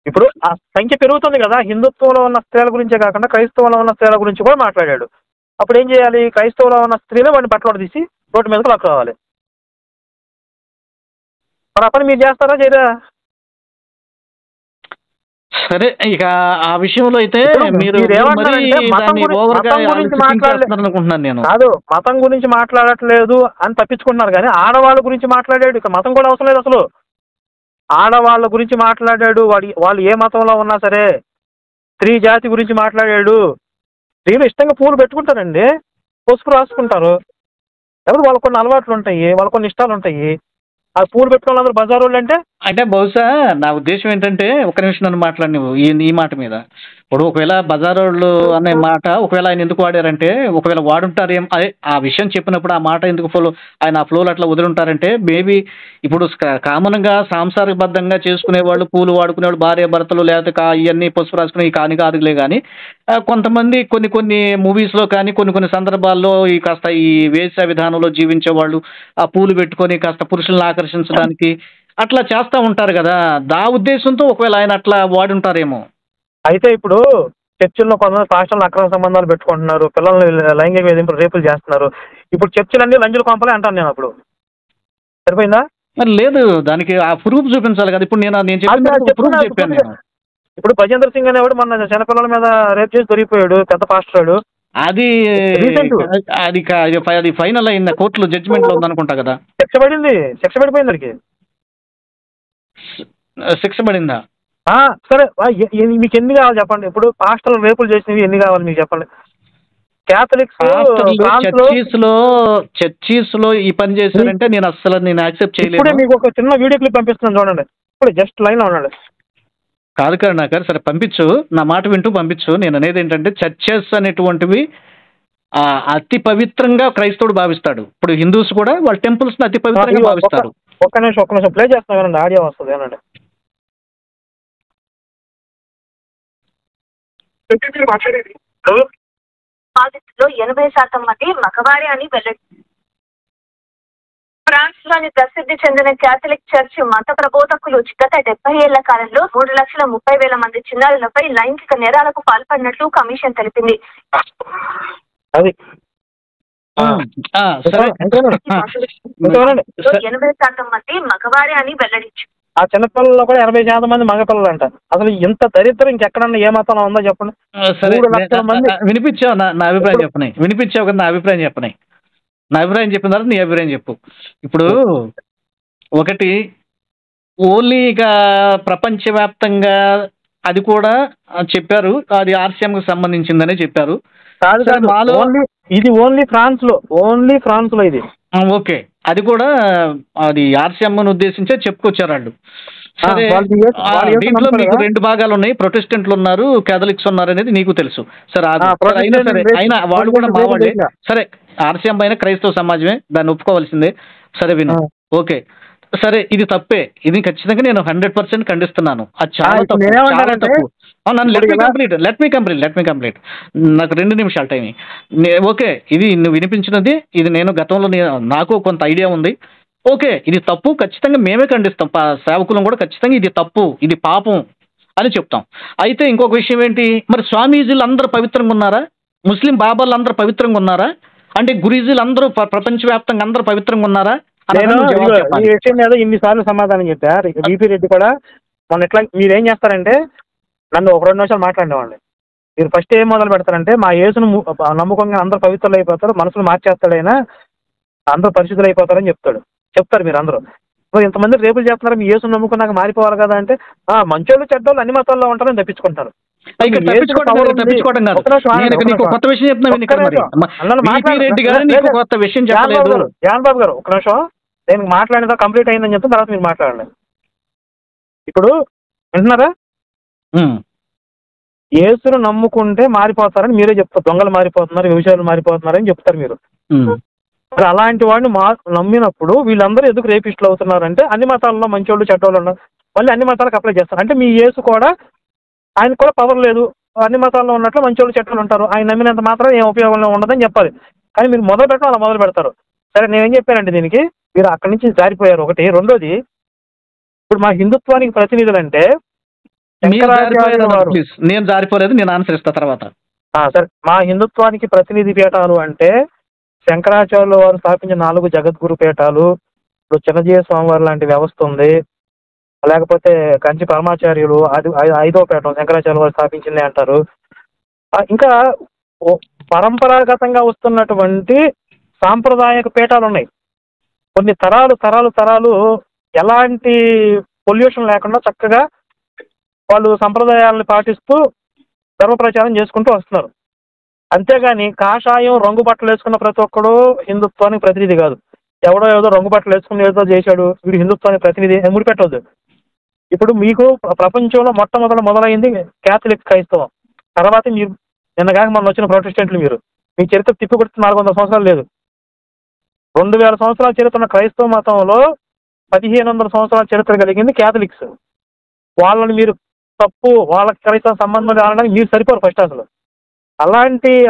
ఇప్పుడు ఆ సంఖ్య పెరుగుతుంది కదా, హిందుత్వంలో ఉన్న స్త్రీల గురించే కాకుండా క్రైస్తవంలో ఉన్న స్త్రీల గురించి కూడా మాట్లాడాడు. అప్పుడు ఏం చేయాలి? క్రైస్తవంలో ఉన్న స్త్రీలు వాడిని బట్టలు తీసి రోడ్డు మీదకి లాక్ రావాలి. మరి ఆ పని మీరు చేస్తారా చేయరా? సరే, ఇక ఆ విషయంలో అయితే కాదు, మతం గురించి మాట్లాడట్లేదు అని తప్పించుకుంటున్నారు, కానీ ఆడవాళ్ళ గురించి మాట్లాడాడు. ఇక మతం కూడా అవసరం లేదు అసలు, ఆడవాళ్ళ గురించి మాట్లాడాడు. వాళ్ళు ఏ మతంలో ఉన్నా సరే స్త్రీ జాతి గురించి మాట్లాడాడు. స్త్రీలు ఇష్టంగా పూలు పెట్టుకుంటారండి, పసుపు రాసుకుంటారు, ఎవరు వాళ్ళకు కొన్ని అలవాట్లు ఉంటాయి, వాళ్ళకు కొన్ని ఇష్టాలు ఉంటాయి. ఆ పూలు పెట్టుకున్న అందరూ బజార్ వాళ్ళు అంటే బహుశా నా ఉద్దేశం ఏంటంటే, ఒక నిమిషం నన్ను మాట్లాడినవు ఈ మాట మీద. ఇప్పుడు ఒకవేళ బజారోళ్ళు అనే మాట ఒకవేళ ఆయన ఎందుకు వాడారంటే, ఒకవేళ వాడుంటారు అదే ఆ విషయం చెప్పినప్పుడు ఆ మాట ఎందుకు ఆయన ఆ ఫ్లోలో అట్లా వదులుంటారంటే, మేబీ ఇప్పుడు కామన్గా సాంసారికబద్ధంగా చేసుకునే వాళ్ళు, పూలు వాడుకునేవాళ్ళు, భార్య భర్తలు లేకపోతే ఇవన్నీ పసుపు రాసుకునే ఈ కాదులే, కానీ కొంతమంది కొన్ని మూవీస్లో కానీ కొన్ని సందర్భాల్లో ఈ కాస్త ఈ వేష విధానంలో జీవించే వాళ్ళు ఆ పూలు పెట్టుకొని కాస్త పురుషులను ఆకర్షించడానికి అట్లా చేస్తూ ఉంటారు కదా. దా ఉద్దేశంతో ఒకవేళ ఆయన అట్లా వాడి ఉంటారేమో. అయితే ఇప్పుడు చర్చిల్లో కొంతమంది పాస్టర్లు అక్రమ సంబంధాలు పెట్టుకుంటున్నారు, పిల్లల్ని లైంగిక వేధింపులు రేపులు చేస్తున్నారు. ఇప్పుడు చర్చిలన్నీ లంజుల కొంపలే అంటాను నేను. అప్పుడు సరిపోయిందా? మరి లేదు, దానికి ఆ ప్రూఫ్ చూపించాలి కదా. ఇప్పుడు నేను చెప్పిన ప్రూఫ్ చెప్పాను నేను. ఇప్పుడు భజేందర్ సింగ్ అనేవాడు మొన్న చిన్నపిల్లల మీద రేప్ చేసి దొరికిపోయాడు, పెద్ద పాస్టరాడు. అది అది ఫైనల్ అయింది, కోర్టులో జడ్జిమెంట్ లో ఉందనుకుంటా కదా. శిక్ష పడిపోయింది దానికి. శిక్ష పడిందా? సరే, మీకు ఎన్ని కావాలి చెప్పండి. ఇప్పుడు పాస్టర్లు రేపులు చేసినవి ఎన్ని కావాలి మీకు చెప్పండి. క్యాథలిక్స్ చర్చీస్ లో ఈ పని చేశారంటే నేను యాక్సెప్ట్ చేయలేదు. ఇప్పుడే మీకు ఒక చిన్న వీడియో క్లిప్ పంపిస్తున్నాను చూడండి. ఇప్పుడు జస్ట్ లైన్ లో ఉండండి. కాదు కరుణాకర్, సరే పంపించు, నా మాట వింటూ పంపించు. నేను అనేది ఏంటంటే చర్చెస్ అనేటువంటివి అతి పవిత్రంగా క్రైస్తవుడు భావిస్తాడు. ఇప్పుడు హిందూస్ కూడా వాళ్ళ టెంపుల్స్ ని అతి పవిత్రంగా భావిస్తారు. ఒక్క నిమిషం ప్లే చేస్తాను, ఆడియో వస్తుంది ఏనండి. బాధితుల్లో 80% మంది మగవారే అని వెల్లడి. ఫ్రాన్స్ లోని ప్రసిద్ధి చెందిన క్యాథలిక్ చర్చ్ మత ప్రబోధకులు గత 70 ఏళ్ల కాలంలో 3,30,000 మంది చిన్నారులపై లైంగిక నేరాలకు పాల్పడినట్లు కమిషన్ తెలిపింది. 80% మంది మగవారే అని వెల్లడించారు. ఆ చిన్నపిల్లల్లో కూడా 80% మంది మగపిల్లలు అంట. అసలు ఇంత దరిద్రం ఇంకెక్కడన్నా ఏ మతంలో ఉందో చెప్పండి. వినిపించావు నా అభిప్రాయం చెప్పని, వినిపించావు కదా నా అభిప్రాయం చెప్పని. నా అభిప్రాయం చెప్పిన తర్వాత నీ అభిప్రాయం చెప్పు. ఇప్పుడు ఒకటి ఓన్లీ ఇక ప్రపంచవ్యాప్తంగా అది కూడా చెప్పారు, అది ఆర్సిఎంకి సంబంధించిందనే చెప్పారు. ఇది ఓన్లీ ఫ్రాన్స్ లో ఇది. ఓకే, అది కూడా అది ఆర్సిఎంను ఉద్దేశించే చెప్పుకొచ్చారు వాళ్ళు. సరే, దీంట్లో మీకు 2 భాగాలు ఉన్నాయి, ప్రొటెస్టెంట్లు ఉన్నారు, క్యాథలిక్స్ ఉన్నారు అనేది నీకు తెలుసు. సరే, అయినా వాళ్ళు కూడా మా వాళ్ళే. సరే, ఆర్సిఎం పైన క్రైస్తవ సమాజమే, దాన్ని ఒప్పుకోవాల్సిందే. సరే విను, ఓకే సరే, ఇది తప్పే, ఇది ఖచ్చితంగా నేను 100% ఖండిస్తున్నాను. అది చాలా తప్పు, చాలా తప్పు. Let me complete. నాకు 2 నిమిషాలు టైం. ఓకే, ఇది నువ్వు వినిపించినది, ఇది నేను గతంలో నాకు కొంత ఐడియా ఉంది. ఓకే, ఇది తప్పు, ఖచ్చితంగా మేమే ఖండిస్తాం, సేవకులను కూడా ఖచ్చితంగా ఇది తప్పు, ఇది పాపం అని చెప్తాం. అయితే ఇంకొక విషయం ఏంటి, మరి స్వామీజీలు అందరూ పవిత్రంగా ఉన్నారా? ముస్లిం బాబాలు అందరూ పవిత్రంగా ఉన్నారా? అంటే గురీజీలు అందరూ ప్రపంచవ్యాప్తంగా అందరూ పవిత్రంగా ఉన్నారా? ఈ విషయం మీద ఇన్నిసార్లు సమాధానం చెప్పారు. బీపీ రెడ్డి కూడా మొన్న ఎట్లా మీరేం చేస్తారంటే, నన్ను ఒక 2 నిమిషాలు మాట్లాడేవాళ్ళని. మీరు ఫస్ట్ ఏం మొదలు పెడతారంటే, మా యేసును నమ్మకంగా అందరూ పవిత్రులు అయిపోతారు, మనసులు మార్చేస్తాడైనా, అందరూ పరిశుద్ధులు అయిపోతారని చెప్తారు మీరు అందరూ. ఇంతమంది రేపులు చేస్తున్నారు, మీ యేసును నమ్ముకున్నాక మారిపోవాలి కదా అంటే, మంచోళ్ళు చెడ్డోళ్ళు అన్ని మతాల్లో ఉంటారని తప్పించుకుంటారు. జాన్ బాబు గారు ఒక నిమిషం, నేను మాట్లాడిన కంప్లీట్ అయిందని చెప్తే తర్వాత మీరు మాట్లాడండి. ఇప్పుడు వింటున్నారా? యేసును నమ్ముకుంటే మారిపోతారని మీరే చెప్తారు. దొంగలు మారిపోతున్నారు, వ్యభిచారులు మారిపోతున్నారని చెప్తారు మీరు. మరి అలాంటి వాడిని నమ్మినప్పుడు వీళ్ళందరూ ఎందుకు రేపిస్టులు అవుతున్నారంటే, అన్ని మతాల్లో మంచోళ్ళు చెడ్డోళ్ళు ఉన్నారు, మళ్ళీ అన్ని మతాలకు అప్లై చేస్తారు. అంటే మీ యేసు కూడా, ఆయనకు కూడా పవర్ లేదు, అన్ని మతాల్లో ఉన్నట్లు మంచోళ్ళు చెడ్డోళ్ళు ఉంటారు, ఆయన నమ్మినంత మాత్రం ఏం ఉపయోగంలో ఉండదని చెప్పాలి. కానీ మీరు మొదలు పెట్టడం అలా మొదలు పెడతారు. సరే, నేనేం చెప్పానండి దీనికి, మీరు అక్కడి నుంచి జారిపోయారు. ఒకటి. రెండోది, ఇప్పుడు మా హిందుత్వానికి ప్రతినిధులు అంటే నేను జారిపోలేదు, నేను ఆన్సర్ ఇస్తా తర్వాత. సరే, మా హిందుత్వానికి ప్రతినిధి పీఠాలు అంటే శంకరాచార్యుల వారు స్థాపించిన 4 జగద్గురు పీఠాలు, ఇప్పుడు చిన్నజీయ స్వామివారి లాంటి వ్యవస్థ ఉంది, లేకపోతే కంచి పరమాచార్యులు, అది 5వ పీఠం శంకరాచార్యుల వారు స్థాపించింది అంటారు. ఇంకా పరంపరాగతంగా వస్తున్నటువంటి సాంప్రదాయక పీఠాలు ఉన్నాయి. కొన్ని తరాలు ఎలాంటి పొల్యూషన్ లేకుండా చక్కగా వాళ్ళు సంప్రదాయాలను పాటిస్తూ ధర్మ ప్రచారం చేసుకుంటూ వస్తున్నారు. అంతేగాని కాషాయం రంగు బట్టలు వేసుకున్న ప్రతి ఒక్కడు హిందుత్వానికి ప్రతినిధి కాదు. ఎవడో ఏదో రంగు బట్టలు వేసుకుని ఏదో చేశాడు, వీడు హిందుత్వానికి ప్రతినిధి ముడిపెట్టవద్దు. ఇప్పుడు మీకు ప్రపంచంలో మొదలైంది క్యాథలిక్ క్రైస్తవం, తర్వాత మీరు నిన్నగాక మొన్న వచ్చిన ప్రొటెస్టెంట్లు. మీరు మీ చరిత్ర తిప్పికొడితే 400 సంవత్సరాలు లేదు. 2000 సంవత్సరాల చరిత్ర ఉన్న క్రైస్తవ మతంలో 1500 సంవత్సరాల చరిత్ర కలిగింది క్యాథలిక్స్. వాళ్ళని మీరు తప్పు, వాళ్ళకి క్రైస్తవ సంబంధం అనడానికి మీరు సరిపోరు ఫస్ట్.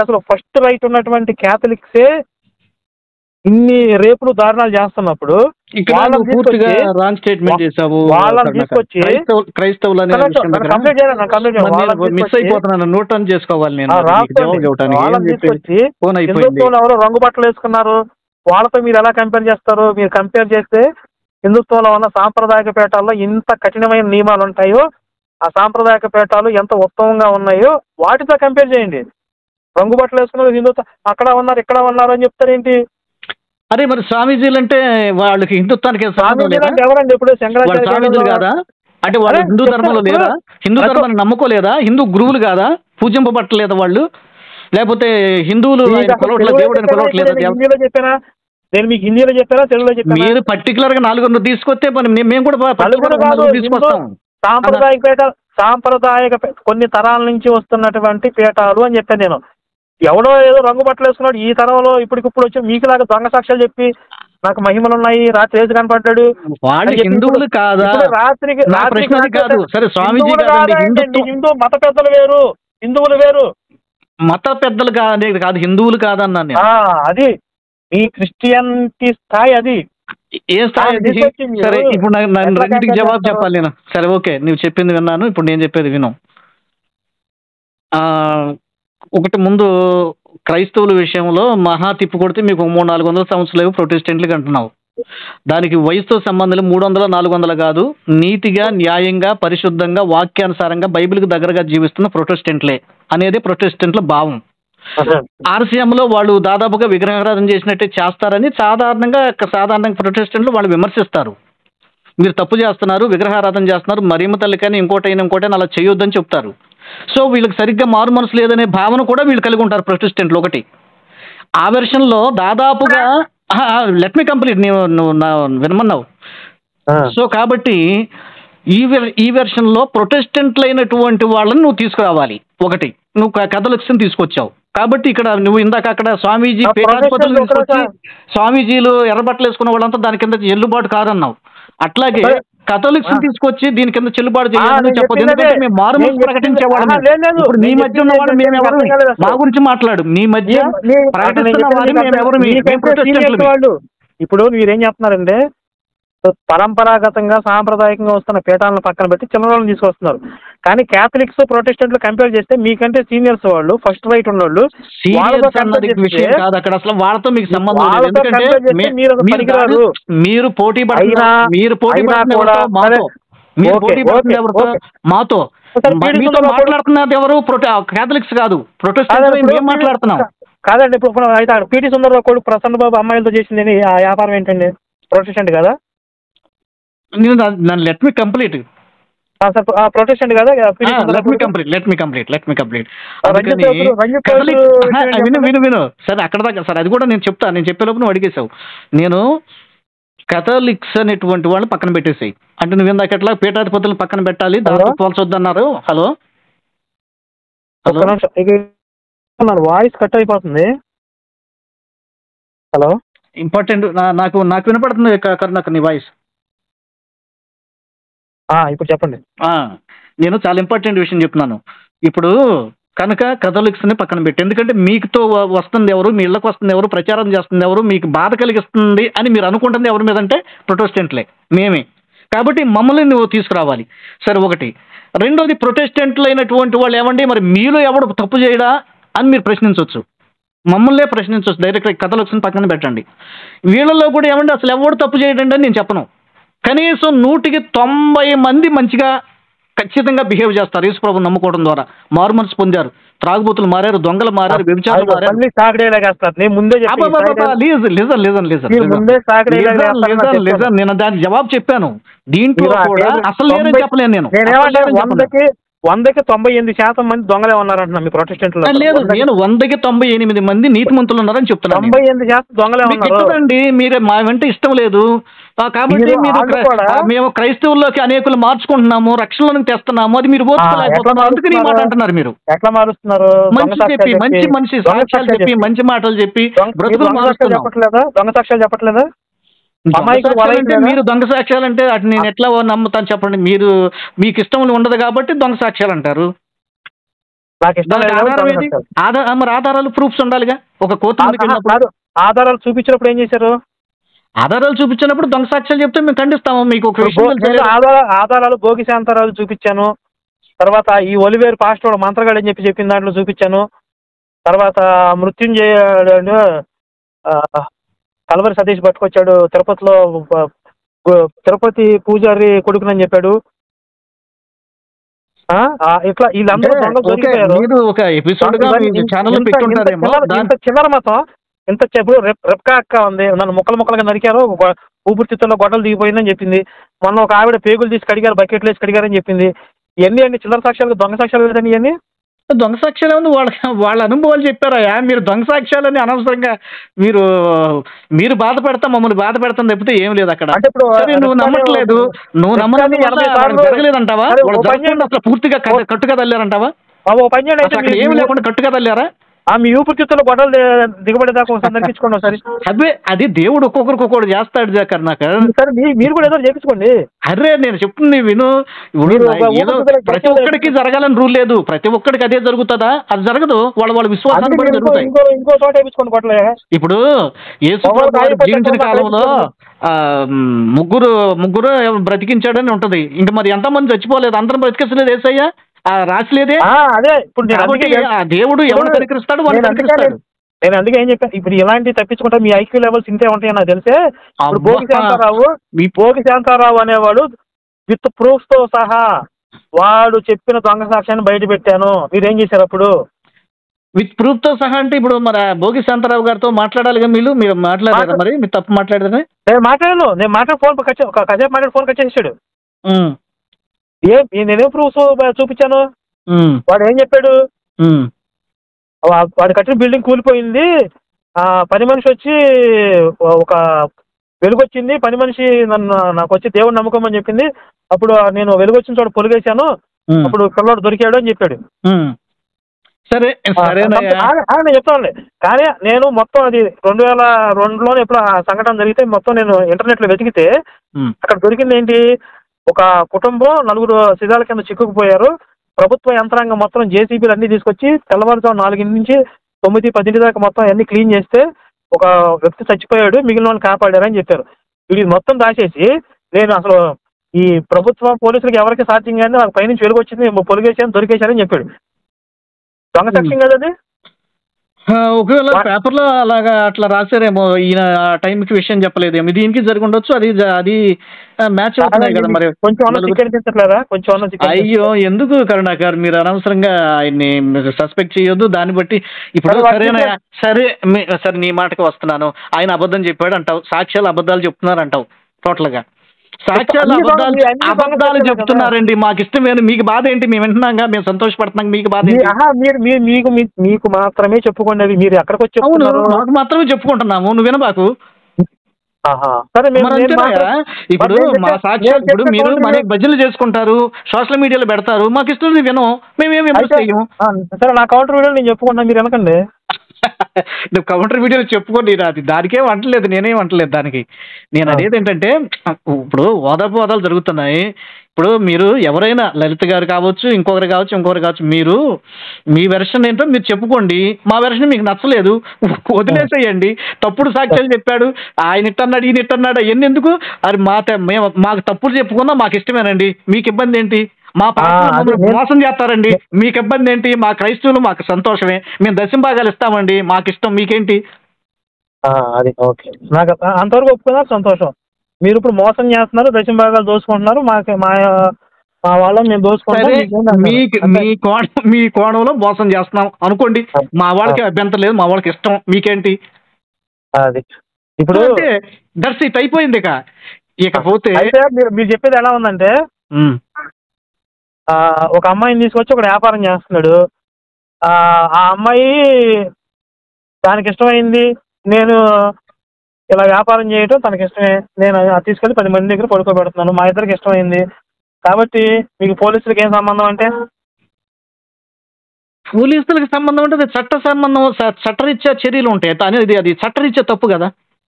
అసలు ఫస్ట్ రైట్ ఉన్నటువంటి క్యాథలిక్సే ఇన్ని రేపులు దారుణాలు చేస్తున్నప్పుడు ఇక్కడ వాళ్ళని నువ్వు పూర్తిగా తీసుకొచ్చి రాంగ్ స్టేట్మెంట్ చేసావు. వాళ్ళని తీసుకొచ్చి క్రైస్తవులు అనే విషయం దగ్గర కంప్లీట్ చేయాలి. మిస్ అయిపోతున్నాను. నోట్ టర్న్ చేసుకోవాలి నేను నీకు జవాబు చెప్పడానికి. ఏం వాళ్ళని చెప్పేది తీసుకొచ్చి ఫోన్ అయిపోయింది. హిందుత్వంలో ఎవరో రంగు బట్టలు వేసుకున్నారు, వాళ్ళతో మీరు ఎలా కంపేర్ చేస్తారు? మీరు కంపేర్ చేస్తే హిందుత్వంలో ఉన్న సాంప్రదాయక పీఠాల్లో ఇంత కఠినమైన నియమాలు ఉంటాయో, ఆ సాంప్రదాయక పీఠాలు ఎంత ఉత్తమంగా ఉన్నాయో వాటితో కంపేర్ చేయండి. రంగు బట్టలు వేసుకున్నారు హిందుత్వం అక్కడ ఉన్నారు ఇక్కడ ఉన్నారు అని చెప్తారేంటి? అరే మరి స్వామీజీలు అంటే వాళ్ళకి హిందుత్వానికి సంబంధం స్వామీజీలు లేదా? అంటే ఎవరండి? ఇప్పుడు వాళ్ళు స్వామీజీలు శంకరాచార్య కాదా? అంటే వాళ్ళు అరే హిందూ ధర్మంలో చెప్తాను లేరా? హిందూ ఇప్పుడు ధర్మాన్ని నమ్ముకోలేదా? హిందూ గురువులు కాదా? పూజింపబట్టలేదా వాళ్ళు? లేకపోతే హిందువులు మీకు ఆయన అసలు కొలవట్లేదు, తెలుగులో దేవుడు అని చెప్పానా? కొలవట్లేదా? నేను హిందీలో చెప్పానా? నేను మీకు హిందీలో చెప్పానా తెలుగులో చెప్పానా? మీరు పర్టికులర్ గా 4 తీసుకొస్తే మేము కూడా నలుగురు కాదు, తీసుకొస్తాం. సాంప్రదాయక కొన్ని తరాల నుంచి వస్తున్నటువంటి పీఠాలు అని చెప్పాను నేను. ఎవడో ఏదో రంగు బట్టలు వేసుకున్నాడు ఈ తరంలో ఇప్పటికిప్పుడు వచ్చి మీకులాగా దొంగ సాక్ష్యాలు చెప్పి నాకు మహిమలు ఉన్నాయి, రాత్రి ఏసు కనపడ్డాడు. వాళ్ళు హిందువులు కాదా? రాత్రికి నా ప్రశ్న అది కాదు. సరే స్వామీజీ కాదండి, హిందూ మత పెద్దలు వేరు, హిందువులు వేరు. మత పెద్దలు అనేది కాదు, హిందువులు కాదన్నాను నేను. అది మీ క్రిస్టియన్టీ స్థాయి. అది ఏ స్థాయి అది? సరే ఇప్పుడు నేను రెండింటికి జవాబు చెప్పాలి నేను. సరే ఓకే, నువ్వు చెప్పింది విన్నాను, ఇప్పుడు నేను చెప్పేది విను. ఒకటి ముందు క్రైస్తవుల విషయంలో మహా తిప్పు కొడితే మీకు 300-400 సంవత్సరాలు ప్రొటెస్టెంట్లకి అంటున్నావు. దానికి వయసుతో సంబంధం 300-400 కాదు, నీతిగా న్యాయంగా పరిశుద్ధంగా వాక్యానుసారంగా బైబిల్కి దగ్గరగా జీవిస్తున్న ప్రొటెస్టెంట్లే అనేది ప్రొటెస్టెంట్ల భావం. ఆర్సీఎంలో వాళ్ళు దాదాపుగా విగ్రహారాధన చేసినట్టే చేస్తారని సాధారణంగా ప్రొటెస్టెంట్లు వాళ్ళు విమర్శిస్తారు. మీరు తప్పు చేస్తున్నారు, విగ్రహారాధన చేస్తున్నారు, మరియమ్మ తల్లి కానీ ఇంకోటైనా అలా చేయొద్దని చెప్తారు. సో వీళ్ళకి సరిగ్గా మారు మనసు లేదనే భావన కూడా వీళ్ళు కలిగి ఉంటారు ప్రొటెస్టెంట్లు. ఒకటి ఆ వెర్షన్లో దాదాపుగా లెట్ మీ కంప్లీట్, నువ్వు వినమన్నావు. సో కాబట్టి ఈ వెర్షన్లో ప్రొటెస్టెంట్లు అయినటువంటి వాళ్ళని నువ్వు తీసుకురావాలి. ఒకటి నువ్వు కథలక్ష్యం తీసుకొచ్చావు కాబట్టి ఇక్కడ నువ్వు ఇందాక అక్కడ స్వామీజీ పీఠాధిపతులు తీసుకొచ్చి స్వామీజీలు ఎర్రబట్టలు వేసుకున్న వాళ్ళంతా దాని కింద చెల్లుబాటు కాదన్నావు. అట్లాగే కథలిక్స్ తీసుకొచ్చి దీని కింద చెల్లుబాటు చేయాలని చెప్పదు. ఎందుకంటే మేము మారుమూసి ప్రకటించేవాళ్ళం. ఇప్పుడు నీ మధ్య ఉన్న వాళ్ళు మేమెవరు? మా గురించి మాట్లాడు. మీ మధ్య ప్రకటిస్తున్న వాళ్ళు మేమెవరు? ఇప్పుడు మీరేం చెప్తున్నారంటే పరంపరాగతంగా సాంప్రదాయకంగా వస్తున్న పీఠాలను పక్కన పెట్టి చిన్నవాళ్ళని తీసుకొస్తున్నారు. కానీ క్యాథలిక్స్ ప్రొటెస్టెంట్లు కంపేర్ చేస్తే మీకంటే సీనియర్స్ వాళ్ళు, ఫస్ట్ రైట్ ఉన్నోళ్ళు, విషయం కాదు అక్కడ అసలు. వాళ్ళతో మీకు సంబంధం లేదు. ఎందుకంటే మీరు పోటీ పడుతున్న మాతో మాట్లాడుతున్నది ఎవరు? క్యాథలిక్స్ కాదు, ప్రొటెస్టెంట్స్ ఏం మాట్లాడుతున్నాం కాదండి. ఇప్పుడు అయితే పీటీ సుందరరావు కొడుకు ప్రసన్న బాబు అమ్మాయిలతో చేసింది ఆ వ్యాపారం ఏంటండి? ప్రొటెస్టెంట్ కదా? Let me complete. ప్రొటెస్టెంట్ కదా? విను సరే అక్కడ దాకా. సరే అది కూడా నేను చెప్తాను. నేను చెప్పేలోపు నువ్వు అడిగేసావు. నేను కథలిక్స్ అనేటువంటి వాళ్ళు పక్కన పెట్టేసాయి అంటే నువ్వు ఇందాక ఎట్లా పీఠాధిపతులు పక్కన పెట్టాలి, దాంతో పోల్చొద్దన్నారు. హలో వాయిస్ కట్ అయిపోతుంది. హలో ఇంపార్టెంట్ నాకు వినపడుతుంది కరుణాక నీ వాయిస్. ఇప్పుడు చెప్పండి. నేను చాలా ఇంపార్టెంట్ విషయం చెప్తున్నాను. ఇప్పుడు కనుక కథలిక్స్ని పక్కన పెట్టి, ఎందుకంటే మీకుతో వస్తుంది ఎవరు, మీ ఇళ్ళకి వస్తుంది ఎవరు, ప్రచారం చేస్తుంది ఎవరు, మీకు బాధ కలిగిస్తుంది అని మీరు అనుకుంటుంది ఎవరి మీద అంటే ప్రొటెస్టెంట్లే, మేమే. కాబట్టి మమ్మల్ని నువ్వు తీసుకురావాలి. సరే ఒకటి. రెండోది ప్రొటెస్టెంట్లు అయినటువంటి వాళ్ళు ఏమండి మరి మీలో ఎవడు తప్పు చేయడా అని మీరు ప్రశ్నించవచ్చు. మమ్మల్నే ప్రశ్నించవచ్చు డైరెక్ట్గా. కథలిక్స్ని పక్కన పెట్టండి. వీళ్ళలో కూడా ఏమండి అసలు ఎవడు తప్పు చేయడండి అని నేను చెప్పను. కనీసం 190 మంది మంచిగా ఖచ్చితంగా బిహేవ్ చేస్తారు యేసుప్రభుని నమ్ముకోవడం ద్వారా. మారు మనసు పొందారు, త్రాగుబోతులు మారారు, దొంగలు మారారు, వ్యభిచారులు మారారు. నేను దానికి జవాబు చెప్పాను. దీంట్లో కూడా అసలు లేదని చెప్పలేను నేను. 100కి 98% మంది దొంగలే ఉన్నారంటున్నా మీ ప్రొటెస్టెంట్లు. లేదు, నేను 100కి 98 మంది నీతిమంతులు ఉన్నారని చెప్తున్నాను. 98% దొంగలే ఉన్నారు. మీరే మా వెంట ఇష్టం లేదు కాబట్టి మేము క్రైస్తవుల్లోకి అనేకులు మార్చుకుంటున్నాము, రక్షణలను తెస్తున్నాము, అది మీరు ఓర్చుకోలేకపోతున్నారు. అందుకని ఈ మాట అంటున్నారు. మీరు ఎట్లా మారుస్తున్నారు? మంచి చెప్పి మంచి సాక్ష్యాలు చెప్పి మంచి మాటలు చెప్పి బ్రతుకులు మారుస్తున్నారు. దొంగ సాక్ష్యాలు చెప్పట్లేదా? మీరు దొంగ సాక్ష్యాలు అంటే అటు నేను ఎట్లా నమ్ముతాను చెప్పండి. మీరు మీకు ఇష్టం ఉండదు కాబట్టి దొంగ సాక్ష్యాలు అంటారు. మరి ఆధారాలు ప్రూఫ్స్ ఉండాలిగా. ఒక కోర్టు ఆధారాలు చూపించినప్పుడు ఏం చేశారు? ఆధారాలు చూపించినప్పుడు దొంగ సాక్ష్యాలు చెప్తే మేము ఖండిస్తాము. మీకు ఒక విషయం నేను తెలుసా? ఆధారాలు భోగి శాంతారావు చూపించాను. తర్వాత ఈ ఒలివేరు పాస్టర్ మంత్రగాడు అని చెప్పిన దాంట్లో చూపించాను. తర్వాత మృత్యుంజయ ఆ, కలవరి సతీష్ పట్టుకొచ్చాడు తిరుపతిలో, తిరుపతి పూజారి కొడుకునని చెప్పాడు. ఇట్లా వీళ్ళందరూ అంటే దొంగలు ఓకే, దొరికిపోయారు. మీరు ఒక ఎపిసోడ్ గా మీ ఛానల్లో పెట్టుంటారేమో. ఇంత చిల్లర మతం, ఇంత చెప్పు. రెప్కా అక్క ఉంది, నన్ను ముక్కలుగా నరికారు, ఊపిరితిత్తుల్లో గొడ్డలు దిగిపోయిందని చెప్పింది. మొన్న ఒక ఆవిడ పేగులు తీసి కడిగారు, బకెట్లు వేసి కడిగారని చెప్పింది. ఇవన్నీ అన్ని చిల్లర సాక్ష్యాలు, దొంగ సాక్ష్యాలు కదండి ఇవన్నీ. దొంగ సాక్ష్యాలు ఉంది, వాళ్ళ అనుభవాలు చెప్పారా? మీరు దొంగ సాక్ష్యాలని అనవసరంగా మీరు బాధ పెడతా, మమ్మల్ని బాధ పెడతాం తప్పితే ఏం లేదు అక్కడ. అంటే ఇప్పుడు సరే, నువ్వు నమ్మట్లేదు, నువ్వు నమ్మడం 80 సార్లు జరగలేదంటావా? సరే, వాళ్ళు ఓ పని జరగకుండా అసలు పూర్తిగా కట్టుగా తల్లారంటావా? ఓ పని చేయండి అయితే, అక్కడ ఏమి లేకుండా కట్టుగా తల్లారా? మీ ఊపిరితిత్తుల్లో గొడ్డలు దిగబడేదాకా ఒకసారి నరికించుకోండి ఒకసారి. అదే అది దేవుడు ఒక్కొక్కరు చేస్తాడు కర్ణాకర్. సరే మీరు కూడా ఏదో చేపించుకోండి. అరే నేను చెప్తుంది విను. మీరు ఏదో ప్రతి ఒక్కడికి జరగాలని రూల్ లేదు. ప్రతి ఒక్కడికి అదే జరుగుతుందా? అది జరగదు. వాళ్ళ విశ్వాసాన్ని బట్టి జరుగుతాయి. ఇంకో చోట వేయించుకోండి గొడ్డలే. ఇప్పుడు యేసుప్రభు వారు జీవించిన కాలంలో ముగ్గురు బ్రతికించాడని ఉంటది. ఇంకా మరి ఎంతమంది చచ్చిపోలేదు, అందరం బ్రతికించలేదు యేసయ్య, రాసిలేదే. అదే ఇప్పుడు దేవుడు ఎవరు కనికరిస్తాడు, వాళ్ళు కనికరిస్తాడు. నేను అందుకే ఏం చెప్పాను, ఇప్పుడు ఇలాంటివి తప్పించుకుంటా మీ ఐక్యూ లెవెల్స్ ఇంతే ఉంటాయి నాకు తెలిసే. ఇప్పుడు భోగి శాంతారావు అనేవాడు విత్ ప్రూఫ్స్ తో సహా వాడు చెప్పిన దొంగ సాక్ష్యాన్ని బయట పెట్టాను. మీరేం చేశారు అప్పుడు? విత్ ప్రూఫ్ తో సహా అంటే ఇప్పుడు మరి భోగి శాంతారావు గారితో మాట్లాడాలిగా. మీరు మాట్లాడారా? మరి మీరు తప్పు మాట్లాడారా? నేను మాట్లాడి ఫోన్ కాసేపు మాట్లాడి ఫోన్ కట్ చేసాడు. నేనేం ప్రూఫ్స్ చూపించాను? వాడు ఏం చెప్పాడు? వాడు కట్టిన బిల్డింగ్ కూలిపోయింది, పని మనిషి వచ్చి ఒక వెలుగొచ్చింది, పని మనిషి నాకు వచ్చి దేవుడు నమ్ముకోమని చెప్పింది. అప్పుడు నేను వెలుగొచ్చిన చోట పొలిగేశాను, అప్పుడు పిల్లవాడు దొరికాడు అని చెప్పాడు. సరే నేను చెప్తానులే. కానీ నేను మొత్తం అది 2002లోనే ఎప్పుడు ఆ సంఘటన జరిగితే మొత్తం నేను ఇంటర్నెట్ లో వెతికితే అక్కడ దొరికింది ఏంటి, ఒక కుటుంబం 4 శిథాల కింద చిక్కుకుపోయారు. ప్రభుత్వ యంత్రాంగం మొత్తం జేసీబీలు అన్ని తీసుకొచ్చి తెల్లవారుజాము 4 నుంచి 9, 10 దాకా మొత్తం అన్ని క్లీన్ చేస్తే ఒక వ్యక్తి చచ్చిపోయాడు, మిగిలిన వాళ్ళని కాపాడారని చెప్పారు. ఇది మొత్తం దాచేసి నేను అసలు ఈ ప్రభుత్వం పోలీసులకు ఎవరికి సాధ్యం కానీ నాకు పైనుంచి వెలుగొచ్చింది, పొలిగేసాను, దొరికేశారని చెప్పాడు. దొంగ సాక్ష్యం కదా అది. ఒకవేళ పేపర్లో అలాగా అట్లా రాశారేమో, ఈయన ఆ టైంకి విషయం చెప్పలేదేమో, దీనికి జరిగి ఉండొచ్చు. అది మ్యాచ్ అవుతున్నాయి కదా మరి. కొంచెం అయ్యో ఎందుకు కరుణాకర్, మీరు అనవసరంగా ఆయన్ని సస్పెక్ట్ చేయొద్దు. దాన్ని బట్టి ఇప్పుడు సరే నీ మాటకు వస్తున్నాను. ఆయన అబద్ధం చెప్పాడు అంటావు, సాక్ష్యాలు అబద్ధాలు చెప్తున్నారు అంటావు. టోటల్ గా సాక్ష్యాలు అబద్ధాలు చెప్తున్నారండి. మాకు ఇష్టమేను, మీకు బాధ ఏంటి? మేము వింటున్నాగా, మేము సంతోషపడుతున్నాం, మీకు బాధ ఏంటి? మీకు మాత్రమే చెప్పుకోండి, అవి మీరు ఎక్కడికి వచ్చి. అవును, మాకు మాత్రమే చెప్పుకుంటున్నాము, నువ్వు వినబాకు. ఇప్పుడు మా సాక్ష్యాలు, ఇప్పుడు మీరు మన భజనలు చేసుకుంటారు, సోషల్ మీడియాలో పెడతారు, మాకు ఇష్టం వినం, మేమేమి విమర్శ చెయ్యం. సరే, నా కౌంటర్ వీడియోలు నేను చెప్పుకుంటా, మీరు వెనకండి. నువ్వు కౌంటర్ వీడియోలు చెప్పుకోండి, అది దానికేం అంటలేదు, నేనేం అంటలేదు దానికి. నేను అనేది ఏంటంటే, ఇప్పుడు ఓదాలు జరుగుతున్నాయి. ఇప్పుడు మీరు ఎవరైనా లలిత గారు కావచ్చు, ఇంకొకరు కావచ్చు, మీరు మీ వెర్షన్ ఏంటో మీరు చెప్పుకోండి. మా వెర్షన్ మీకు నచ్చలేదు, వదిలేసేయండి. తప్పుడు సాక్ష్యాలు చెప్పాడు, ఆయన ఇట్టన్నాడు, ఈయన ఇట్టన్నాడు, అవన్నీ ఎందుకు? అది మాకు తప్పుడు చెప్పుకున్నా మాకు ఇష్టమేనండి, మీకు ఇబ్బంది ఏంటి? మా పాత్ర మోసం చేస్తారండి, మీకు ఇబ్బంది ఏంటి? మా క్రైస్తవులు మాకు సంతోషమే, మేము దశంభాగాలు ఇస్తామండి, మాకు ఇష్టం, మీకేంటి? అది ఓకే, నాకు అంతవరకు ఒప్పుకున్నా సంతోషం. మీరు ఇప్పుడు మోసం చేస్తున్నారు, దశంభాగాలు దోసుకుంటున్నారు, మా వాళ్ళని మేము దోసుకుంటాం. మీ కోణంలో మోసం చేస్తున్నాం అనుకోండి, మా వాళ్ళకి అభ్యంతరం లేదు, మా వాళ్ళకి ఇష్టం, మీకేంటి? అది ఇప్పుడు దర్శి అయిపోయింది. ఇకపోతే మీరు చెప్పేది ఎలా ఉందంటే, ఒక అమ్మాయిని తీసుకొచ్చి ఒక వ్యాపారం చేస్తున్నాడు. ఆ అమ్మాయి దానికి ఇష్టమైంది, నేను ఇలా వ్యాపారం చేయటం తనకి ఇష్టమే, నేను తీసుకెళ్ళి 10 మంది దగ్గర పడుకోబెడుతున్నాను, మా ఇద్దరికి ఇష్టమైంది, కాబట్టి మీకు పోలీసులకి ఏం సంబంధం అంటే? పోలీసులకు సంబంధం అంటే చట్ట సంబంధం, చట్టరీత్యా చర్యలు ఉంటాయి. అది చట్టరీత్యా తప్పు కదా.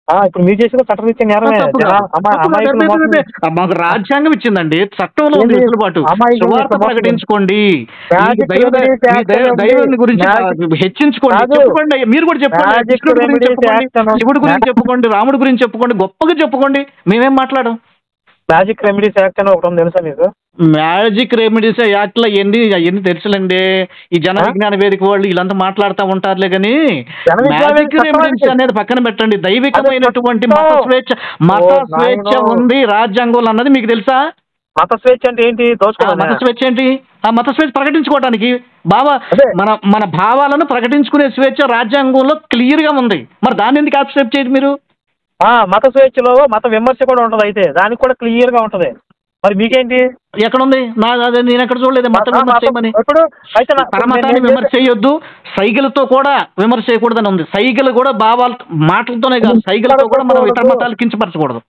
ఇప్పుడు మీరు చేసిన చట్టరీత్యా నేరమే. తప్పు కాదు. అమాయకులు మోసం మాకు రాజ్యాంగం ఇచ్చిందండి, చట్టంలో ఉంది ఏంది? వెసులుబాటు. అమాయకులు సువార్త మోసం ప్రకటించుకోండి, మ్యాజిక్ మీకు దైవ రెమెడీస్ మీ యాక్ట్ దైవ- ఉంది. దైవాన్ని గురించి హెచ్చించుకోండి, కాదు. చెప్పుకోండి. మీరు కూడా చెప్పుకోండి, మ్యాజిక్ కృష్ణుడి గురించి రెమెడీస్ చెప్పుకోండి, యాక్ట్ అని ఉంది. శివుడి గురించి చెప్పుకోండి, రాముడి గురించి చెప్పుకోండి, గొప్పగా చెప్పుకోండి. మేమేం మాట్లాడం? మ్యాజిక్ రెమెడీస్ యాక్ట్ అని ఒకటి ఉంది, తెలుసా మీకు? మ్యాజిక్ రెమెడీస్ యాక్ట్ లో అవన్నీ తెలుసులండి. ఈ జన విజ్ఞాన వేదిక వాళ్ళు వీళ్ళంతా మాట్లాడుతూ ఉంటారులే కానీ జన విజ్ఞాన మ్యాజిక్ వేదిక రెమెడీస్ చెప్పాలి. అనేది పక్కన పెట్టండి. దైవికమైనటువంటి అదే మత చెప్తాను. స్వేచ్ఛ నాయనో. ఉంది రాజ్యాంగంలో అన్నది మీకు తెలుసా? మత స్వేచ్ఛ అంటే ఏంటి? ఆ దోచుకోవాలి. మత స్వేచ్ఛ ఏంటి? ఆ మత స్వేచ్ఛ ప్రకటించుకోవడానికి అదే. మన భావాలను ప్రకటించుకునే స్వేచ్ఛ రాజ్యాంగంలో క్లియర్ గా ఉంది. మరి దాన్ని ఎందుకు యాక్సెప్ట్ చేయదు మీరు? మత స్వేచ్ఛలో మత విమర్శ కూడా ఉంటది, అయితే దానికి కూడా క్లియర్ గా ఉంటది. మరి మీకేంటి? ఎక్కడుంది? అదే నేను ఎక్కడ చూడలేదు మత విమర్శ చేయమని. ఇప్పుడు అయితే పరమతాన్ని విమర్శ చేయొద్దు, సైగలతో కూడా విమర్శ చేయకూడదని ఉంది. సైగలు కూడా భావాలు మాటలతోనే కాదు, సైగలతో కూడా మనం ఇతర మతాలు కించపరచకూడదు.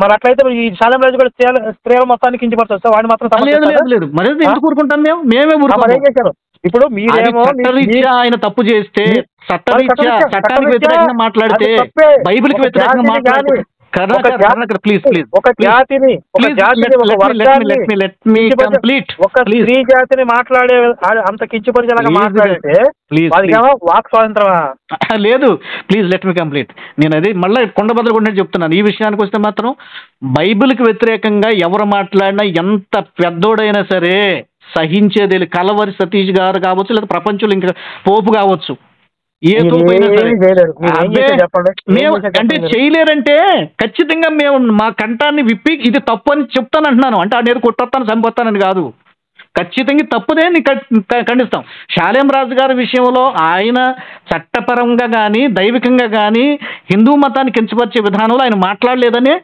మరి అట్లయితే ఈ శాలం రాజు కూడా స్త్రీల మొత్తాన్ని కించపరచవచ్చు, వాడిని మాత్రం లేదు సమర్థిస్తారా? లేదు లేదు, మరి ఎందుకు ఊరుకుంటాం? మేమే మరి ఊరుకుంటాం. ఏం చేశారు? ఇప్పుడు మీరేమో చట్టరీత్యా ఆయన తప్పు చేస్తే, చట్టానికి వ్యతిరేకంగా మాట్లాడితే, బైబిల్కి వ్యతిరేకంగా మాట్లాడితే, ప్లీజ్ ఒక జాతిని ఒక వర్గాన్ని ఒక స్త్రీ జాతిని మాట్లాడే అంత కించపరిచేలాగా మాట్లాడితే వాక్ స్వాతంత్రమా? లేదు, ప్లీజ్ లెట్ మీ కంప్లీట్. నేను అది మళ్ళీ కొండ బదులు కూడా చెప్తున్నాను. ఈ విషయానికి వస్తే మాత్రం బైబిల్కి వ్యతిరేకంగా ఎవరు మాట్లాడినా ఎంత పెద్దోడైనా సరే సహించేది. కలవరి సతీష్ గారు కావచ్చు, లేదా ప్రపంచంలో ఇంకా పోపు కావచ్చు, ఏ తోపైనా సరే. మేము అంటే చేయలేరంటే ఖచ్చితంగా మేము మా కంఠాన్ని విప్పి ఇది తప్పు అని చెప్తానంటున్నాను. అంటే ఆ నేను కొట్టొస్తాను చంపొస్తానని కాదు, ఖచ్చితంగా తప్పుదే ఖండిస్తాం. శాలేం రాజు గారి విషయంలో ఆయన చట్టపరంగా కానీ దైవికంగా కానీ హిందూ మతాన్ని కించపరిచే విధానంలో ఆయన మాట్లాడలేదనే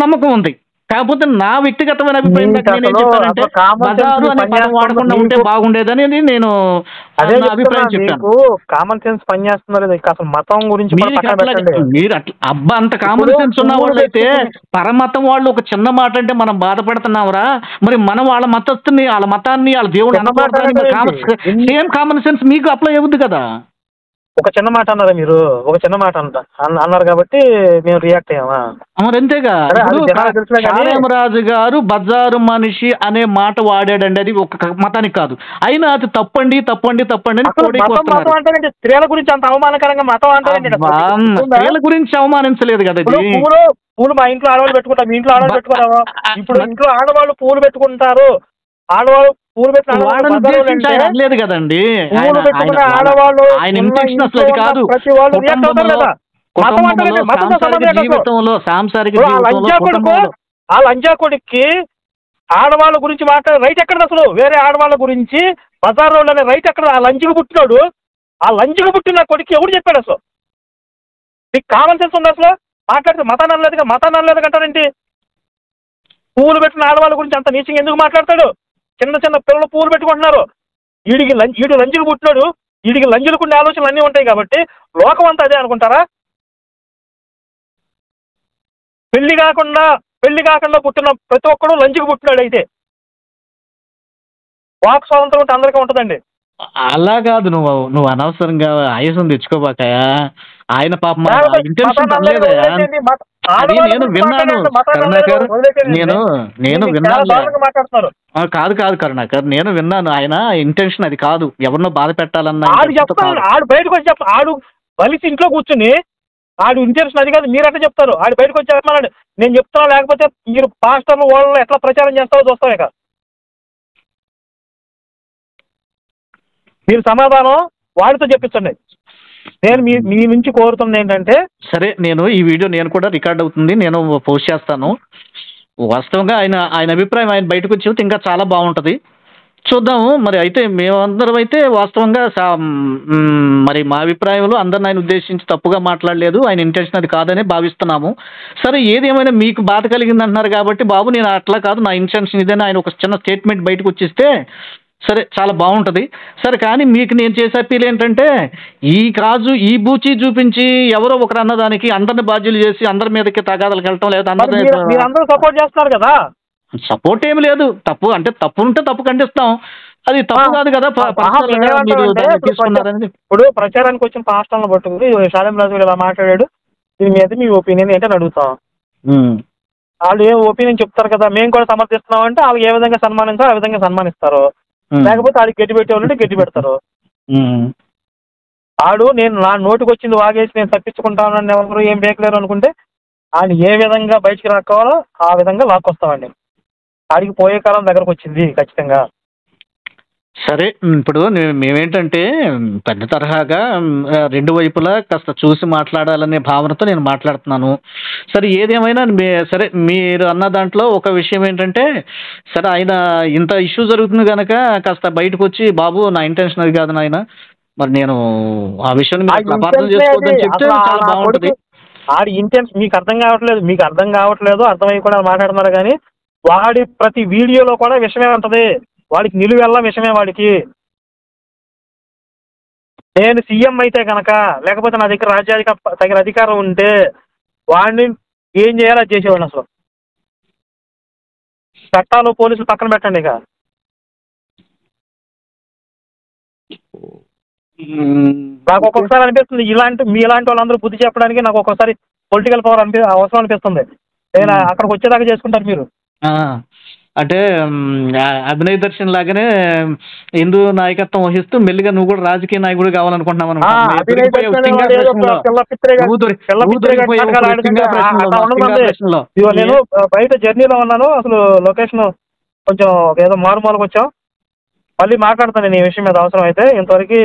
నమ్మకం ఉంది. కాకపోతే నా వ్యక్తిగతమైన అభిప్రాయం నేనేం చెప్పానంటే బజారు అనే పదం వాడకుండా ఉంటే బాగుండేదని నేను అభిప్రాయం చెప్పాను. కామన్ సెన్స్ పనిచేస్తుందో లేదు, అసలు మతం గురించి మీరు అట్లా అబ్బా అంత కామన్ సెన్స్ ఉన్న వాళ్ళు అయితే పరమతం వాళ్ళు ఒక చిన్న మాట అంటే మనం బాధపడుతున్నావురా, మరి మనం వాళ్ళ మతస్థుని వాళ్ళ మతాన్ని వాళ్ళ దేవుడు అనకూడదని సేమ్ కామన్ సెన్స్ మీకు అప్లై అవుద్ది కదా. ఒక చిన్న మాట అన్నారా మీరు? ఒక చిన్న మాట అన్నారు కాబట్టి మేము రియాక్ట్ అయ్యామా? మరి అంతేగా. రాజు గారు బజారు మనిషి అనే మాట వాడాడండి, అది ఒక మతానికి కాదు. అయినా అది తప్పండి తప్పండి తప్పండి అని స్త్రీల గురించి అంత అవమానకరంగా మతం అంటే స్త్రీల గురించి అవమానించలేదు కదా. పూలు మా ఇంట్లో ఆడవాళ్ళు పెట్టుకుంటాం, మీ ఇంట్లో ఆడవాళ్ళు పెట్టుకున్నావా? ఇప్పుడు ఇంట్లో ఆడవాళ్ళు పూలు పెట్టుకుంటారు, ఆడవాళ్ళు పూలు లేదు కదండి. ఆడవాళ్ళు ఆయన ఇంటెన్షన్ అసలు అది కాదు. జీవితంలో సాంసారిక ఆ లంజాకొడికి ఆడవాళ్ళ గురించి మాట్లాడే రైట్ ఎక్కడ? అసలు వేరే ఆడవాళ్ళ గురించి బజార్ రోడ్ అనే రైట్ ఎక్కడ? ఆ లంజికి పుట్టినాడు, ఆ లంజికి పుట్టిన కొడుకు ఎవడు చెప్పాడు? అసలు నీకు కామన్ సెన్స్ ఉంది? అసలు మాట్లాడితే మతాన్ని అనలేదుగా, మతాన్ని అనలేదు అంటారేంటి? పూలు పెట్టిన ఆడవాళ్ళ గురించి అంత నీచంగా ఎందుకు మాట్లాడతాడు? చిన్న చిన్న పిల్లలు పూలు పెట్టుకుంటున్నారు, ఈడు లంజులు పుట్టినాడు, వీడికి లంజులు కొన్ని ఆలోచనలు అన్నీ ఉంటాయి కాబట్టి లోకం అంతా అదే అనుకుంటారా? పెళ్లి కాకుండా పుట్టిన ప్రతి ఒక్కడు లంజుకు పుట్టినాడు. అయితే వాక్ స్వాతంత్రం అంటే అందరికీ ఉంటుందండి. అలా కాదు, నువ్వు అనవసరంగా ఆయాసం తెచ్చుకోబాకయా. ఆయన పాపం ఇంటెన్షన్ అనలేదయా. అది నేను విన్నాను కరుణాకర్, నేను విన్నాను. కాదు కరుణాకర్, నేను విన్నాను. ఆయన ఇంటెన్షన్ అది కాదు, ఎవరినో బాధ పెట్టాలన్నా. ఆడు బయటకు వచ్చి ఆడు బలిసి ఇంట్లో కూర్చుని ఆడు ఇంటెన్షన్ అది కాదు, మీరు ఎట్లా చెప్తారు? ఆడు బయటకు వచ్చి చెప్పమన్నాడు, నేను చెప్తున్నా, లేకపోతే మీరు పాస్టర్లు వాళ్ళు ఎట్లా ప్రచారం చేస్తారో చూస్తాం. ఇక మీరు సమాధానం వాడితో చెప్పించండి. నేను మీ నుంచి కోరుతుంది ఏంటంటే, సరే ఈ వీడియో నేను కూడా రికార్డ్ అవుతుంది, నేను పోస్ట్ చేస్తాను. వాస్తవంగా ఆయన అభిప్రాయం ఆయన బయటకు వచ్చి ఇంకా చాలా బాగుంటుంది, చూద్దాము. మరి అయితే మేమందరం అయితే వాస్తవంగా మరి మా అభిప్రాయంలో అందరిని ఆయన ఉద్దేశించి తప్పుగా మాట్లాడలేదు, ఆయన ఇంటెన్షన్ అది కాదని భావిస్తున్నాము. సరే, ఏదేమైనా మీకు బాధ కలిగింది అంటున్నారు కాబట్టి బాబు నేను అట్లా కాదు, నా ఇంటెన్షన్ ఇదేనా ఆయన ఒక చిన్న స్టేట్మెంట్ బయటకు వచ్చేస్తే సరే చాలా బాగుంటుంది. సరే, కానీ మీకు నేను చేసే అప్పీల్ ఏంటంటే, ఈ రాజు ఈ బూచి చూపించి ఎవరో ఒకరు అన్నదానికి అందరిని బాధ్యులు చేసి అందరి మీదకి తగాదాలకు వెళ్ళటం లేదా? అందరూ సపోర్ట్ చేస్తున్నారు కదా. సపోర్ట్ ఏమి లేదు, తప్పు అంటే తప్పు ఉంటే తప్పు ఖండిస్తాం, అది తప్పు కాదు కదా. ఇప్పుడు ప్రచారానికి వచ్చిన పాస్టర్లను పట్టుకుని శాలేం రాజు ఇలా మాట్లాడాడు, దీని మీద మీ ఒపీనియన్ ఏంటని అడుగుతాం. ఉమ్, వాళ్ళు ఏం ఒపీనియన్ చెప్తారు కదా, మేము కూడా సమర్థిస్తున్నాం అంటే వాళ్ళకి ఏ విధంగా సన్మానించాలో ఆ విధంగా సన్మానిస్తారు. ఉమ్, లేకపోతే వాళ్ళకి గట్టి పెట్టేవాళ్ళు గట్టి పెడతారు. ఉమ్, ఆడు నేను నా నోటికి వచ్చింది వాగేసి నేను తప్పించుకుంటానని ఎవరు ఏం బేకలేరు అనుకుంటే ఆయన ఏ విధంగా బయటికి రాకోవాలో ఆ విధంగా లాక్కొస్తామండి. ఆడికి పోయే కాలం దగ్గరకు వచ్చింది ఖచ్చితంగా. సరే. ఇప్పుడు మేమేంటంటే పెద్ద తరహాగా రెండు వైపులా కాస్త చూసి మాట్లాడాలనే భావనతో నేను మాట్లాడుతున్నాను. సరే, ఏదేమైనా సరే, మీరు అన్న దాంట్లో ఒక విషయం ఏంటంటే, సరే ఆయన ఇంత ఇష్యూ జరుగుతుంది కనుక కాస్త బయటకు వచ్చి, బాబు నా ఇంటెన్షన్ అది కాదు నాయన, మరి నేను ఆ విషయాన్ని ఆ మీరు అపార్థం ఇంటెన్షన్ చేసుకోవద్దని అది చెప్తే అసలు చాలా నా బాగుంటుంది. కొడుకు ఆడి ఇంటెన్షన్ మీకు అర్థం కావట్లేదు అర్థమై కూడా మాట్లాడుతున్నారు కానీ వాడి ప్రతి వీడియోలో కూడా విషమే ఉంటది. వాడికి నిలువెల్లా విషమే వాడికి. నేను సీఎం అయితే కనుక లేకపోతే నా దగ్గర తగిన అధికారం ఉంటే వాడిని ఏం చేయాలో అది చేసేవాడిని. అసలు చట్టాలు పోలీసులు పక్కన పెట్టండి. ఇక నాకు ఒక్కొక్కసారి అనిపిస్తుంది మీలాంటి వాళ్ళందరూ బుద్ధి చెప్పడానికి నాకు ఒక్కొక్కసారి పొలిటికల్ పవర్ అవసరం అనిపిస్తుంది. నేను అక్కడికి వచ్చేదాకా చేసుకుంటారు మీరు. అంటే అభినయ దర్శన్ లాగానే హిందూ నాయకత్వం వహిస్తూ మెల్లిగా నువ్వు కూడా రాజకీయ నాయకుడు కావాలనుకుంటున్నావు అనమాట. నేను బయట జర్నీలో ఉన్నాను. అసలు లొకేషన్ కొంచెం ఏదో మారుమూలకు వచ్చాం. మళ్ళీ మాట్లాడతాను నేను ఈ విషయం మీద అవసరం అయితే. ఇంతవరకు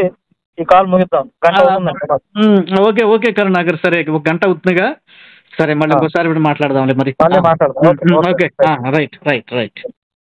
ఈ కాల్ ముగిద్దాం. గంట అవుతుందండి. ఓకే ఓకే కరుణాకర్, సరే ఒక గంట అవుతుందిగా. సరే, మళ్ళీ ఇంకోసారి మాట్లాడదాంలే మరి. మాట్లాడదాం. Okay, right right right.